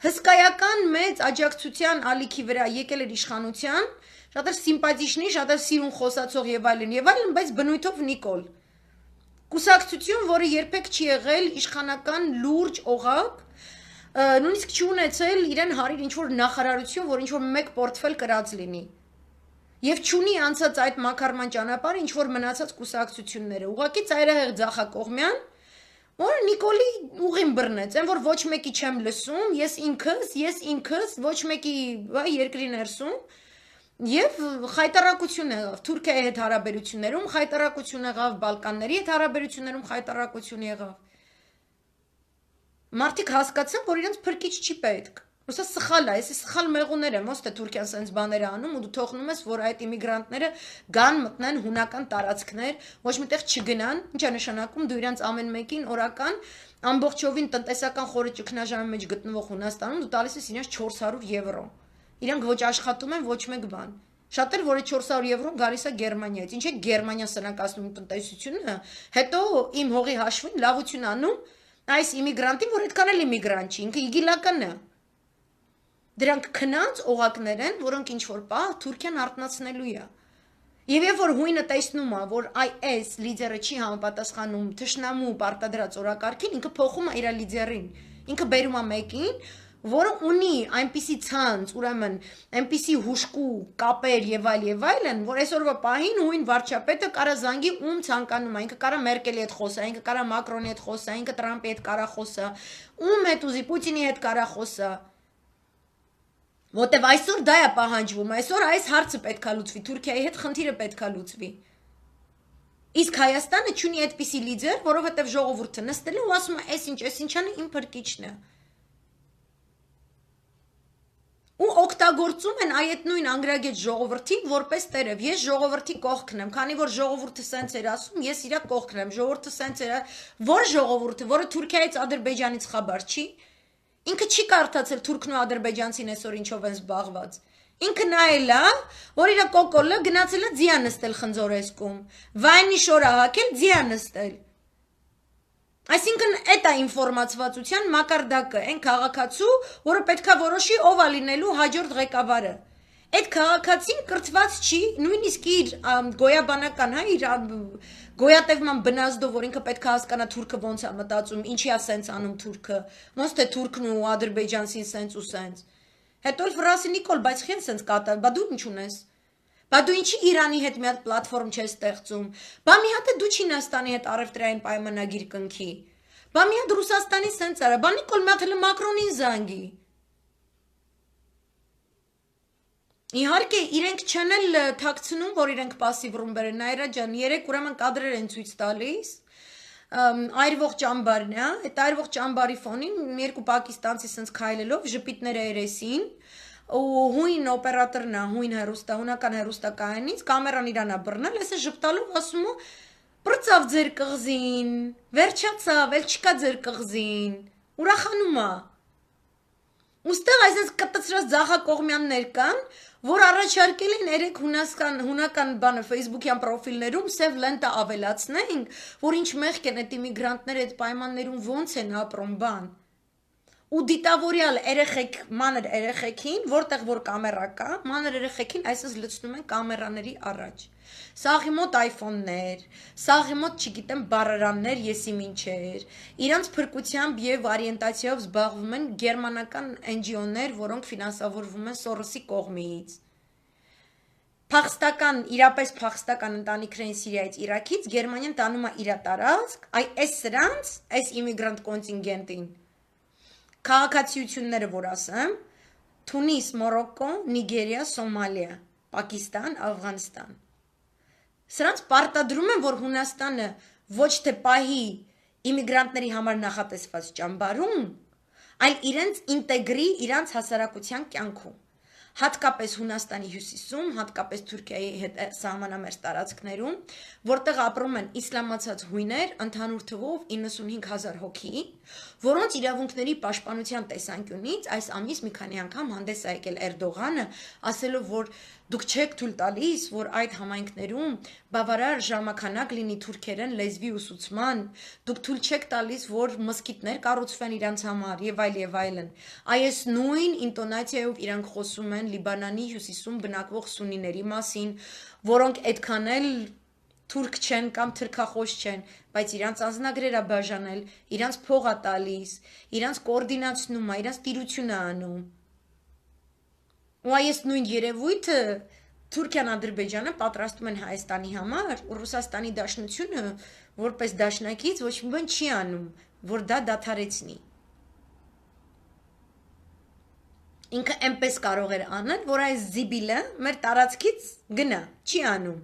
հսկայական մեծ աջակցության ալիքի վրա եկել էր իշխանության, շատ էր սիմպաթիչնի, շատ էր սիրուն խոսացող եւ այլն, բայց բնույթով Նիկոլ։ Կուսակցություն, որը երբեք չի եղել իշխանական լուրջ օղակ, նույնիսկ չի ունեցել իրեն հարիր ինչ որ նախարարություն, որ ինչ որ մեկ պորտֆել կրած լինի։ Եվ չունի անցած այդ մակարման ճանապարհը ինչ որ մնացած կուսակցությունները։ Ուղղակի ծայրահեղ Ձախակողմյան Որ Նիկոլի ուղին բռնեց, այն որ ոչ մեկի չեմ լսում, ես ինքս, ոչ մեկի երկրի ներսում եւ խայտարակություն եղավ Թուրքիայի հետ հարաբերություններում, խայտարակություն եղավ Բալկանների հետ հարաբերություններում, խայտարակություն եղավ։ Մարդիկ հասկացան, որ իրենց փրկիչ չի պետք։ Ոսա սխալ է, այսի սխալ մեղուներ եմ, ոնց թե Թուրքիան սենց բաներ է անում ու դու թողնում ես, որ այդ իմիգրանտները գան մտնեն հունական տարածքներ, ոչ միտեղ չգնան, ինչ է նշանակում դու իրանց ամեն մեկին օրական ամբողջովին տնտեսական խորը ճգնաժամի մեջ գտնվող Հունաստանում դու տալիս ես իրենց 400 եվրո։ Իրանք ոչ աշխատում են, ոչ մեկ բան։ Շատեր, որը 400 եվրոն գալիս է Գերմանիայից։ Ինչ է Գերմանիա սնանկացնում տնտեսությունը, հետո իմ հողի հաշվին լավություն անում այս իմիգրանտին, որ այդքան էլ իմիգրանտ չի, ինքը իգիլական է։ Դրանք քնած օղակներ են, որոնք ինչ որ պահ Թուրքիան արտնացնելու է։ Եվ երբ որ հույնը տեսնում է, որ IS լիդերը չի համապատասխանում թշնամու պարտադրած օրակարգին, ինքը փոխում է իր լիդերին։ Ինքը բերում է մեկին, որը ունի այնպիսի ցանց, ուրեմն այնպիսի հուշկու կապեր եւ այլն, որ այսօրվա պահին հույն վարչապետը կարա զանգի ում ցանկանում է, ինքը կարա Մերկելի հետ խոսա, ինքը կարա Մակրոնի հետ խոսա, ինքը Տրամպի հետ կարա խոսա, ում հետ ուզի Պուտինի հետ կարա խոսա։ Որտեվ այսօր դա է պահանջվում, այսօր այս հարցը պետքա լուծվի, Թուրքիայի հետ խնդիրը պետքա լուծվի։ Իսկ Հայաստանը չունի այդպիսի լիդեր, որովհետև ժողովուրդը նստել է ու ասում է, այս ինչանը իմ փրկիչն է։ Ու օգտագործում են այդ նույն անգրագետ ժողովրդին որպես տերև։ Ես ժողովրդի կողքն եմ, քանի որ ժողովուրդը սենց էր ասում, ես իրա կողքն եմ, ժողովուրդը սենց էր, որ ժողովուրդը, որը Թուրքիայից Ադրբեջանից խաբար չի, ինքը չի կարդացել թուրքն ու ադրբեջանցին այսօր ինչով են զբաղված։ Ինքը նայել է, որ իր կոկոլը գնացել է ձիա նստել խնձորեսկում, վայնի շորը հակել ձիա նստել։ Այսինքն այդ է ինֆորմացվածության մակարդակը, այն քաղաքացու, որը պետքա որոշի ով է լինելու հաջորդ ղեկավարը։ Այդ քաղաքացին կրթված չի, նույնիսկ իր գոյաբանական, հա, իր գոյատևման բնազդով, որ ինքը պետք է հասկանա թուրքը ոնց է մտածում, ինչի է սենց անում թուրքը, ոնց թե թուրքն ու ադրբեջանցին սենց ու սենց։ Հետո էլ ֆրասի Նիկոլ, բայց խեն սենց կատա, բա դու ինչ ունես։ Բա դու ինչի Իրանի հետ մի հատ պլատֆորմ չես ստեղծում։ Բա մի հատ դու Չինաստանի հետ առևտրային պայմանագիր կնքի։ Բա մի հատ Ռուսաստանի սենց արա, բա Նիկոլ մի հատ էլ Մակրոնին զանգի։ Իհարկե, իրենք չեն էլ թաքցնում, որ իրենք պասիվ ռումբեր են, Նայրա ջան, երեք ուրեմն կադրեր են ցույց տալիս, այրվող ճամբարն է, այդ այրվող ճամբարի ֆոնին երկու պակիստանցի սենց քայլելով ժպիտները երեսին ու հույն օպերատորն է, հունական հերոստակայանից կամերան իրանա բռնել, այսը ժպտալով ասում ու բրծավ ձեր կղզին, վերջացավ, էլ չկա ձեր կղզին, ուրախանում է։ Ուստեղ այսպես կտցրած ձախակողմյաններ կան, որ առաջարկել են երեք հունական բանը Facebook-յան պրոֆիլներում սև լենտը ավելացնենք, որ ինչ մեղք են այդ իմիգրանտները այդ պայմաններում ոնց են ապրում բան։ Ու դիտավորյալ երեխեք, մանր երեխեքին, որտեղ որ կամերա կա, մանր երեխեքին այսպես լցնում են կամերաների առաջ։ Սաղի մոտ iPhone-ներ, սաղի մոտ, չգիտեմ, բարարաններ, եսի մինչեր, իրանց փրկությամբ եւ օրիենտացիայով զբաղվում են գերմանական NGO-ներ, որոնք ֆինանսավորվում են Սորոսի կողմից։ Իրապես փախստական ընտանիքներ են Սիրիայից, Իրաքից, Գերմանիան տանում է իր տարածք, այս սրանց, այս իմիգրանտ կոնտինգենտին քաղաքացիությունները, որ ասեմ, Թունիս, Մորոկկո, Նիգերիա, Սոմալիա, Պակիստան, Աֆղանստան։ Սրանց պարտադրում են, որ Հունաստանը ոչ թե պահի իմիգրանտների համար նախատեսված ճամբարում, այլ իրենց ինտեգրի իրանց հասարակության կյանքում։ Հատկապես Հունաստանի հյուսիսում, հատկապես Թուրքիայի հետ սահմանամերձ տարածքներում, որտեղ ապրում են իսլամացած հույներ, ընդհանուր թվով 95,000 հոգի, որոնց իրավունքների պաշտպանության տեսանկյունից այս ամիս մի քանի անգամ հանդես է եկել Էրդողանը, ասելով, որ դուք չեք թույլ տալիս, որ այդ համայնքներում բավարար ժամանակ լինի թուրքերեն լեզվի ուսուցման, դուք թույլ չեք տալիս, որ մզկիթներ կառուցվեն իրանց համար եւ այլն։ Այս նույն ինտոնացիայով իրանք խոսում են Լիբանանի հյուսիսում բնակվող սունիների մասին, որոնք այդքան էլ թուրք չեն կամ թրքախոս չեն, բայց իրանց անձնագրերը բաժանել, իրանց փողա տալիս, իրանց կոորդինացնում է, իրանց տիրությունը անում։ Ու այս նույն երևույթը Թուրքիան, Ադրբեջանը պատրաստում են Հայաստանի համար, ու Ռուսաստանի Դաշնությունը որպես դաշնակից ոչ մի բան չի անում, որ դա դադարեցնի։ Ինքը այնպես կարող էր անել, որ այս զիբիլը մեր տարածքից գնա, չի անում։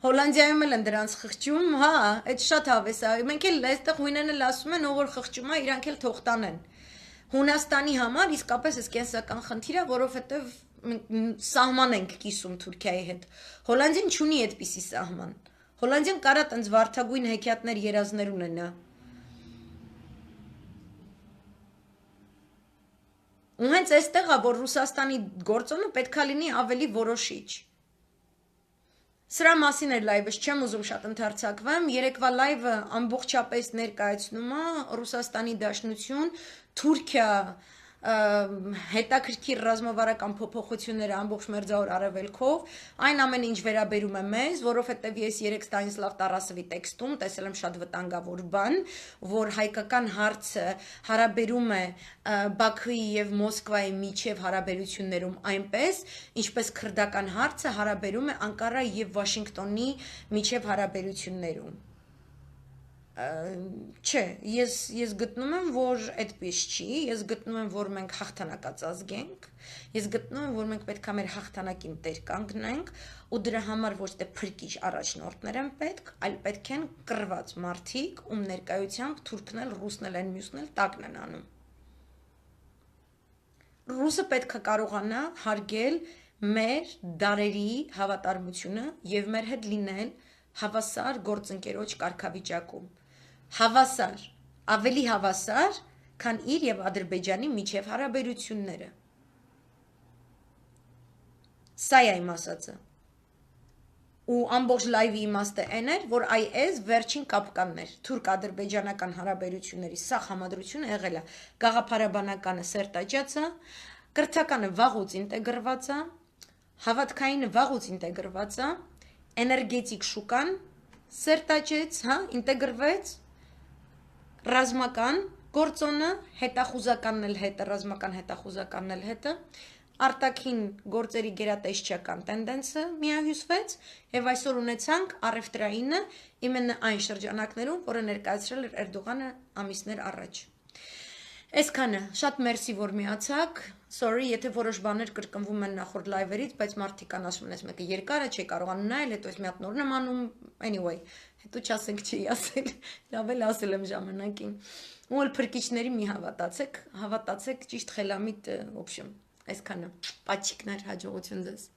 Հոլանդիայում էլ են դրանց խղճում, հա, այդ շատ հավես է, մենք էլ այստեղ հույնեն էլ ասում են, ով որ խղճում է, իրանք էլ թող տանեն։ Հունաստանի համար իսկապես էս կենսական խնդիր է, որովհետև սահման ենք կիսում Թուրքիայի հետ։ Հոլանդիան չունի այդպիսի սահման։ Հոլանդիան կարա տենց վարդագույն հեքիաթներ երազներ ունենա։ Ու հենց այստեղ է, որ Ռուսաստանի գործոնը պետքա լինի ավելի որոշիչ։ Սրա մասին էր լայվս, չեմ ուզում շատ ընդարձակվեմ, երեկվա լայվը ամբողջապես ներկայացնում է Ռուսաստանի Դաշնություն, Թուրքիա հետաքրքիր ռազմավարական փոփոխությունները ամբողջ մերձավոր արևելքով, այն ամեն ինչ վերաբերում է մեզ, որովհետև ես երեք Ստանիսլավ Տարասովի տեքստում տեսել եմ շատ վտանգավոր բան, որ հայկական հարցը հարաբերում է Բաքվի եւ Մոսկվայի միջև հարաբերություններում այնպես, ինչպես քրդական հարցը հարաբերում է Անկարա եւ Վաշինգտոնի միջև հարաբերություններում։ Չէ, ես գտնում եմ, որ այդպես չի, ես գտնում եմ, որ մենք հաղթանակած ազգ ենք, ես գտնում եմ, որ մենք պետք է մեր հաղթանակին տեր կանգնենք, ու դրա համար ոչ թե փրկիչ առաջնորդներ են պետք, այլ պետք են կռված մարդիկ, ում ներկայությամբ թուրքն էլ, ռուսն էլ, մյուսն էլ տակն են անում։ Ռուսը պետք է կարողանա հարգել մեր դարերի հավատարմությունը եւ մեր հետ լինել հավասար գործընկերոջ կարգավիճակում։ Հավասար, ավելի հավասար, քան իր եւ Ադրբեջանի միջև հարաբերությունները։ Սա է իմ ասածը։ Ու ամբողջ լայվի իմաստը այն էր, որ այս վերջին կապկանն էր, թուրք-ադրբեջանական հարաբերությունների սա համադրությունը եղել է, գաղափարաբանականը սերտաճած է, կրթականը վաղուց ինտեգրված է, հավատքայինը վաղուց ինտեգրված է, էներգետիկ շուկան սերտաճեց, հա, ինտեգրվեց, ռազմական գործոնը, հետախուզականն էլ հետը, ռազմական հետախուզականն էլ հետը, արտաքին գործերի գերատեսչական տենդենսը միահյուսվեց եւ այսօր ունեցանք առևտրայինը իմенно այն շրջանակներում, որը ներկայացրել էր Էրդողանը ամիսներ առաջ։ Այսքանը, շատ մերսի, որ միացաք, Sorry, եթե որոշ բաներ կրկնվում են նախորդ live-երից, բայց մարդիկ կան ասում են, այս մեկը երկար է, չի կարողանում նայել, հետո այս մի հատ նորն եմ անում, anyway, հետո չասենք չի ասել, լավ էլ ասել եմ ժամանակին։ Ու էլ փրկիչների մի հավատացեք, հավատացեք ճիշտ խելամիտ, в общем, այսքանը։ Պաչիկներ, հաջողություն ձեզ։